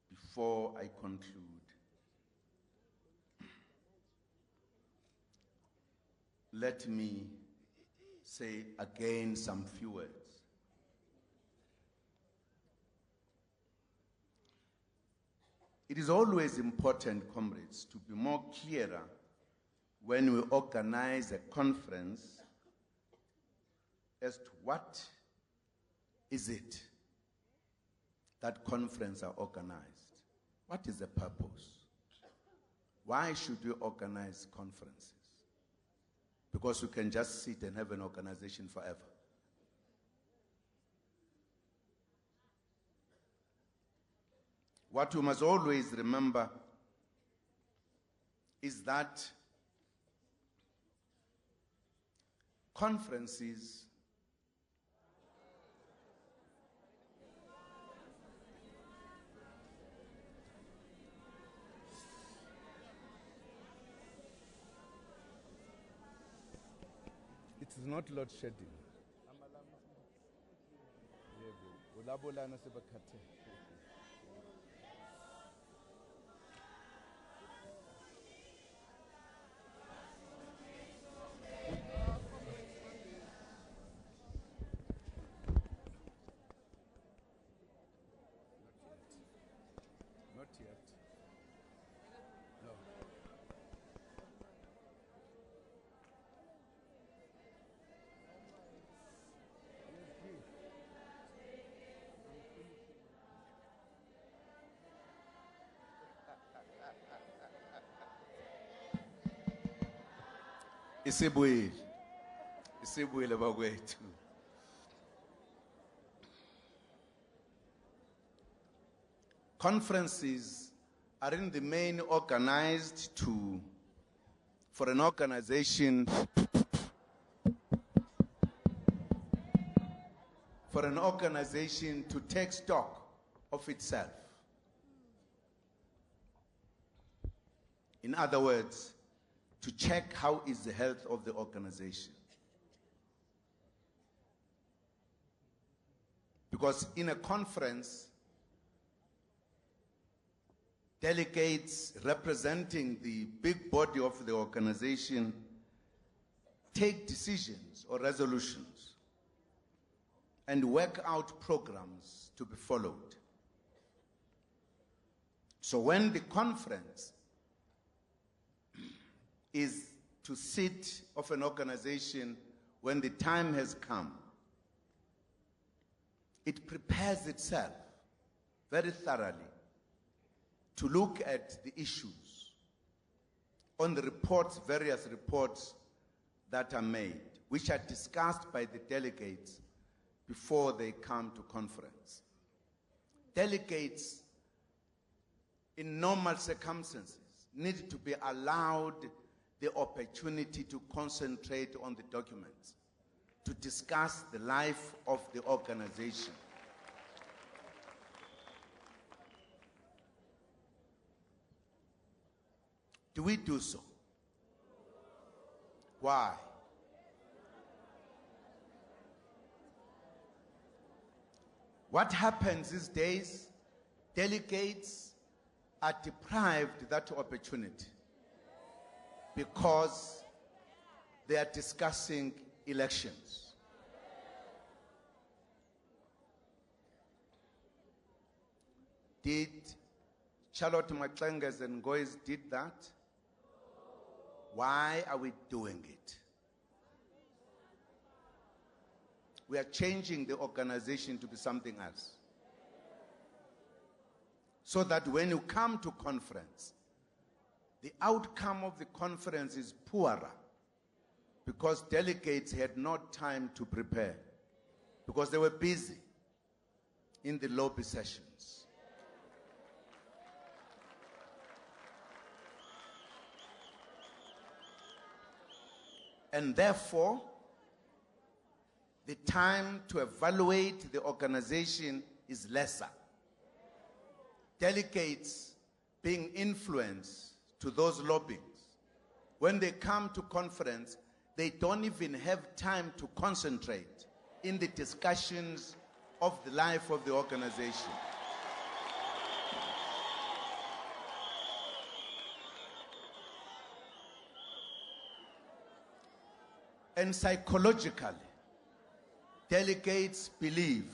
before I conclude, let me say again some few words. It is always important, comrades, to be more clearer when we organize a conference as to what is it that conference are organized. What is the purpose? Why should we organize conferences? Because we can just sit and have an organization forever. What we must always remember is that conferences it is not load shedding. Not yet. No. Isibuyile bakwethu. Conferences are in the main organized for an organization to take stock of itself. In other words, to check how is the health of the organization. Because in a conference, delegates representing the big body of the organization take decisions or resolutions and work out programs to be followed. So when the conference is to sit of an organization when the time has come, it prepares itself very thoroughly to look at the issues on the reports, various reports that are made, which are discussed by the delegates before they come to conference. Delegates in normal circumstances need to be allowed the opportunity to concentrate on the documents, to discuss the life of the organization. Do we do so? Why? What happens these days, delegates are deprived that opportunity because they are discussing elections. Did Charlotte Maxengas and Goys did that? Why are we doing it? We are changing the organization to be something else. so that when you come to conference, the outcome of the conference is poorer because delegates had no time to prepare because they were busy in the lobby sessions. And therefore, the time to evaluate the organization is lesser. Delegates being influenced to those lobbyings, when they come to conference, they don't even have time to concentrate in the discussions of the life of the organization. And psychologically, delegates believe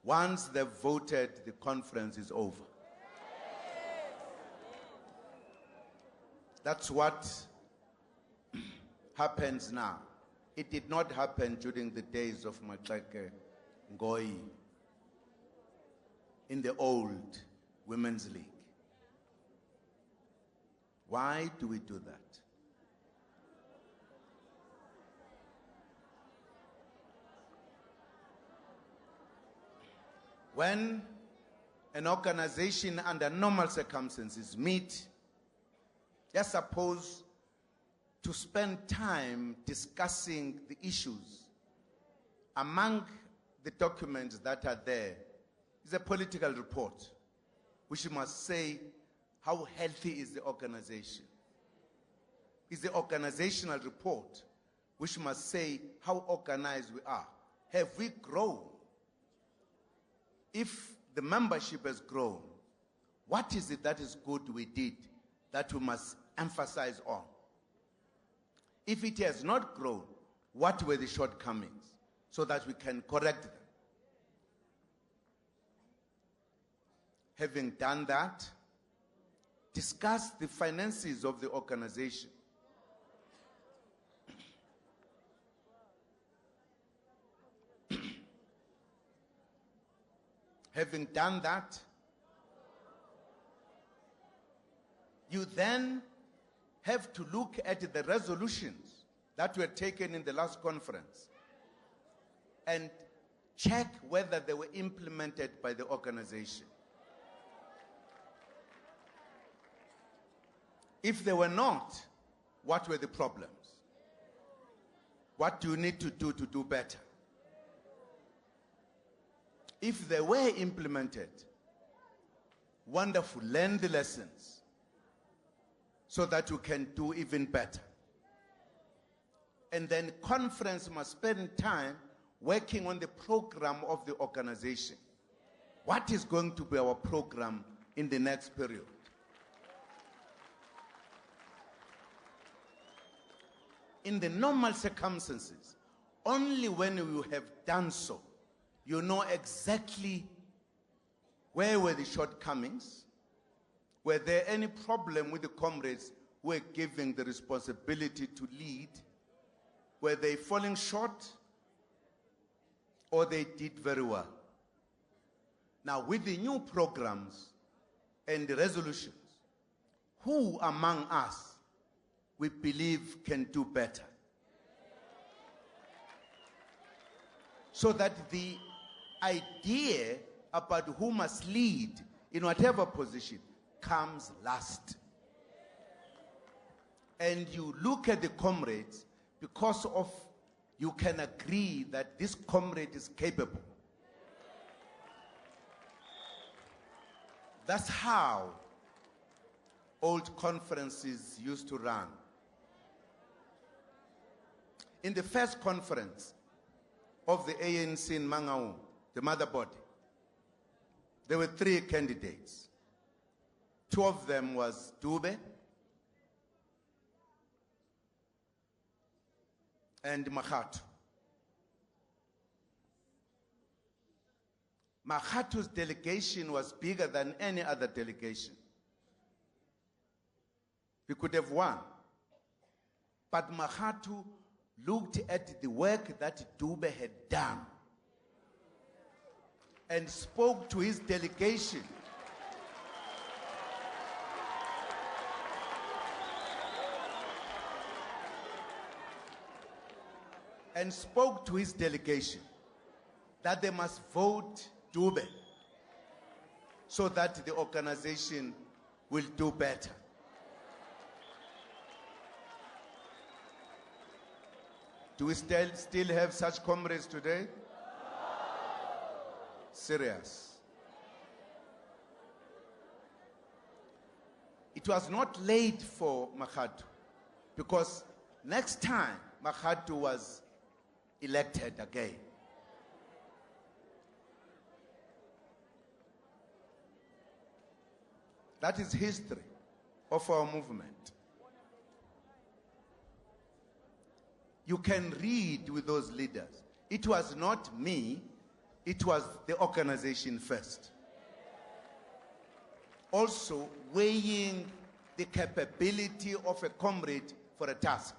once they've voted, the conference is over. That's what happens now. It did not happen during the days of Maxeke Ngoi in the old Women's League. Why do we do that? When an organization under normal circumstances meet, they're supposed to spend time discussing the issues. Among the documents that are there is a political report, which must say how healthy is the organization. Is the organizational report, which must say how organized we are. Have we grown? If the membership has grown, what is it that is good we did that we must emphasize on? If it has not grown, what were the shortcomings so that we can correct them? Having done that, discuss the finances of the organization. Having done that, you then have to look at the resolutions that were taken in the last conference and check whether they were implemented by the organization. If they were not, what were the problems? What do you need to do better? If they were implemented, wonderful, learn the lessons so that you can do even better. And then conference must spend time working on the program of the organization. What is going to be our program in the next period? In the normal circumstances, only when you have done so, you know exactly where were the shortcomings, were there any problem with the comrades who were given the responsibility to lead, were they falling short or they did very well. Now with the new programs and the resolutions, who among us we believe can do better? So that the idea about who must lead in whatever position comes last. And you look at the comrades because of you can agree that this comrade is capable. That's how old conferences used to run. In the first conference of the ANC in Mangaung, the mother body, there were 3 candidates. 2 of them was Dube and Makhatho. Makhatho's delegation was bigger than any other delegation. He could have won. But Makhatho looked at the work that Dube had done and spoke to his delegation and spoke to his delegation that they must vote Dube so that the organization will do better. Do we still have such comrades today? Serious. It was not late for Makgatu, because next time Makgatu was elected again. That is history of our movement. You can read with those leaders. It was not me, it was the organization first. Also, weighing the capability of a comrade for a task.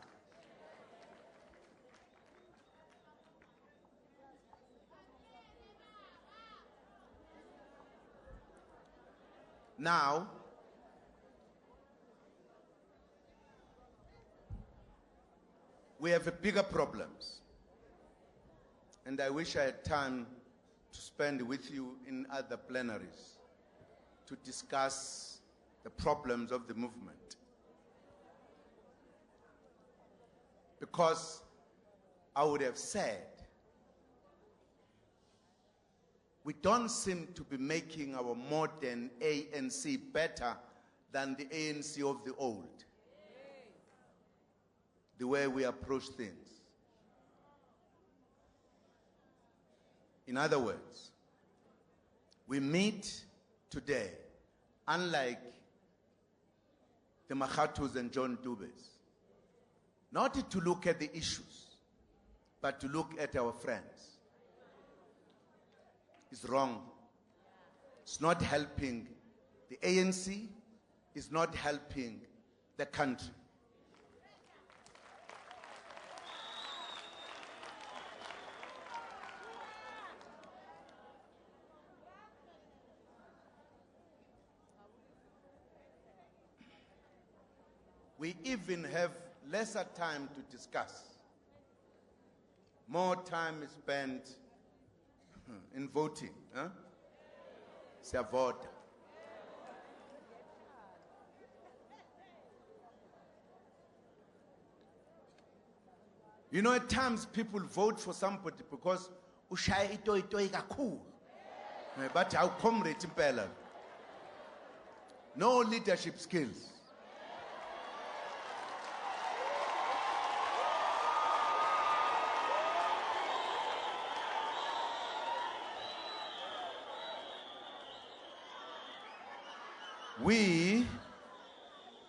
Now, we have bigger problems. And I wish I had time to spend with you in other plenaries to discuss the problems of the movement. Because I would have said, we don't seem to be making our modern ANC better than the ANC of the old. The way we approach things. In other words, we meet today, unlike the Makgatus and John Dubes, not to look at the issues, but to look at our friends. It's wrong. It's not helping the ANC, it's not helping the country. We even have lesser time to discuss. More time is spent in voting. Siyavota. You know, at times people vote for somebody because ushaya itoy kakhulu. But how comrade impela? No leadership skills.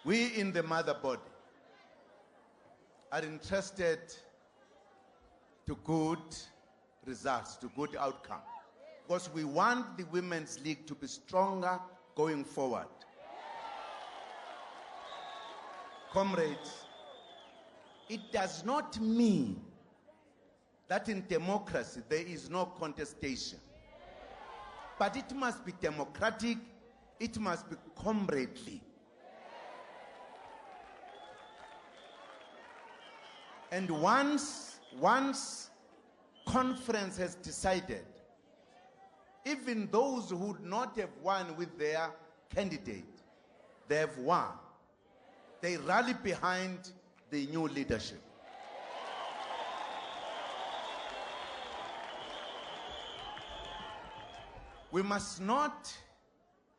We in the mother body are interested to good results, to good outcome. Because we want the Women's League to be stronger going forward. Comrades, it does not mean that in democracy there is no contestation. But it must be democratic, it must be comradely. And once conference has decided, even those who would not have won with their candidate, they have won. They rally behind the new leadership. We must not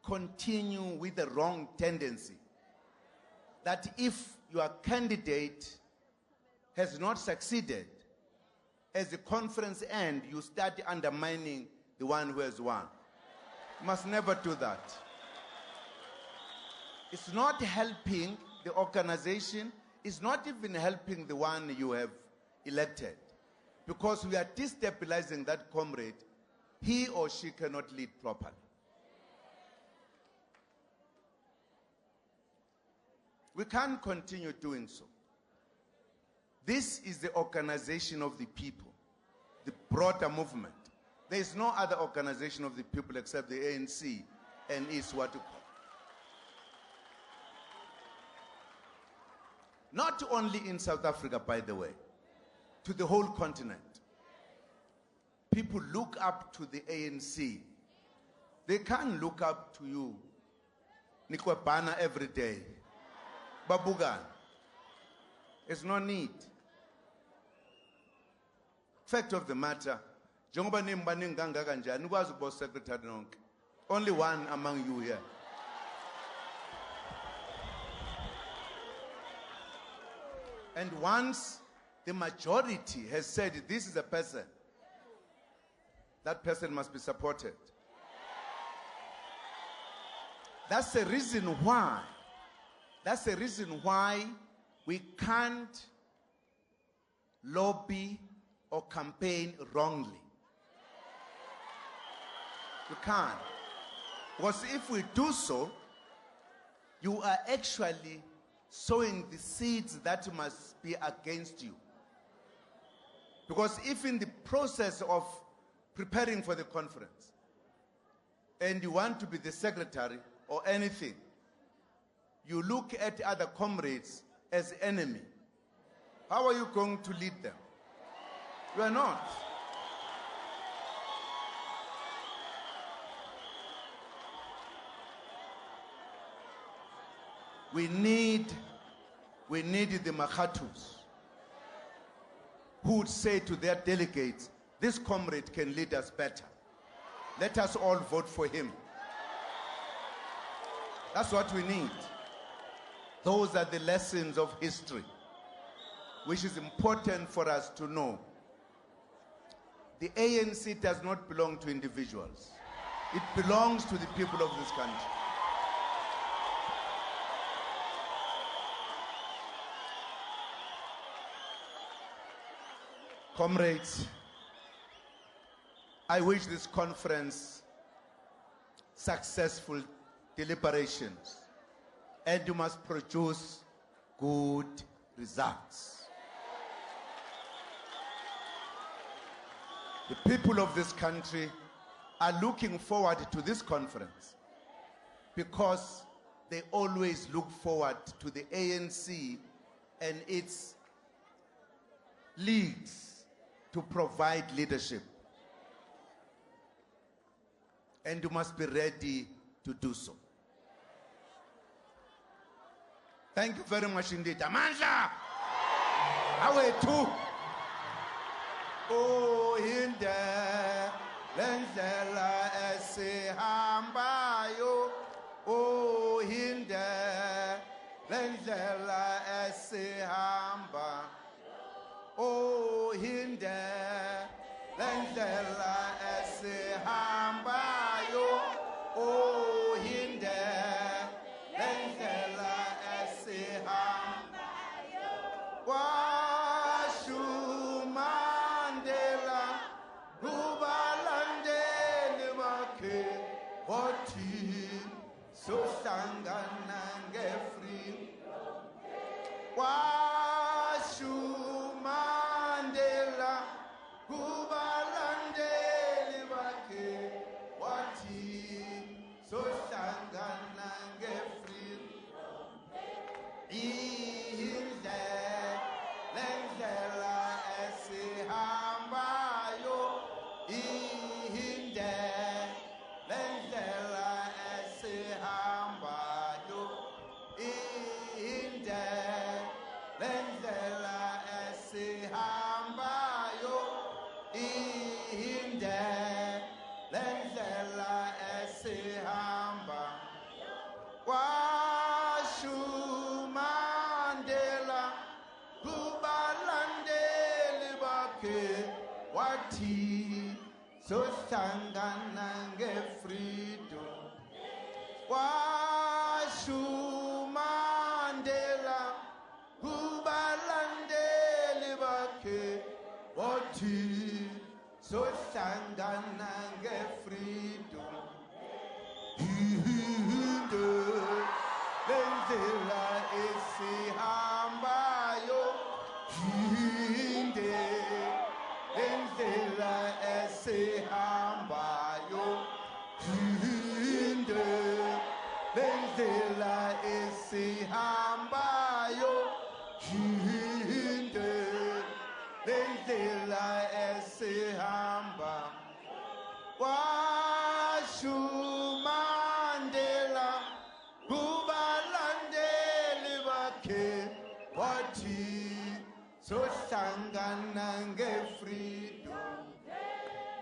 continue with the wrong tendency that if your candidate has not succeeded, as the conference ends, you start undermining the one who has won. You must never do that. It's not helping the organization, it's not even helping the one you have elected, because we are destabilizing that comrade. He or she cannot lead properly. We can't continue doing so. This is the organization of the people, the broader movement. There is no other organization of the people except the ANC and its what you call. Not only in South Africa, by the way. to the whole continent. People look up to the ANC. They can't look up to you. Nikwe banner every day. Babugan. There's no need. Fact of the matter, secretary, only one among you here. And once the majority has said this is a person, that person must be supported. That's the reason why. That's the reason why we can't lobby or campaign wrongly. You can't. Because if we do so, you are actually sowing the seeds that must be against you. Because if in the process of preparing for the conference, and you want to be the secretary or anything, you look at other comrades as enemy, how are you going to lead them? You are not. We need the Makhatus who would say to their delegates, this comrade can lead us better. Let us all vote for him. That's what we need. Those are the lessons of history, which is important for us to know. The ANC does not belong to individuals. It belongs to the people of this country. Comrades, I wish this conference successful deliberations, and you must produce good results. The people of this country are looking forward to this conference because they always look forward to the ANC and its leagues to provide leadership. And you must be ready to do so. Thank you very much indeed. Amandla! Awe tu! Oh, hinde, lendlela esihambayo. Oh, hinde, lendlela esihamba. Oh, hinde, lendlela esihambayo. Oh, hinde, lendlela esihambayo. Washu Mandela, kubalandeli bakhe, wathi sohlangana nge-freedom. Washu Mandela, kubalandeli bakhe, wathi sohlangana nge-freedom. Lendlela esihambayo, lendlela esihambayo, lendlela esihambayo, lendlela esihamba. Washu Mandela, kubalandeli bakhe, wathi sohlangana nge-freedom. Washu Mandela, kubalandeli bakhe, wathi sohlangana nge-freedom. Lendlela esihambayo, lendlela esihambayo, lendlela esihambayo, lendlela wathi sohlangana nge-freedom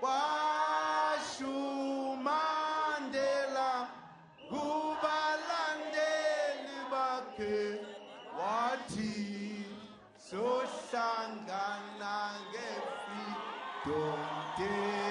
washumandela kubalandeli bakhe wathi sohlangana nge-freedom day.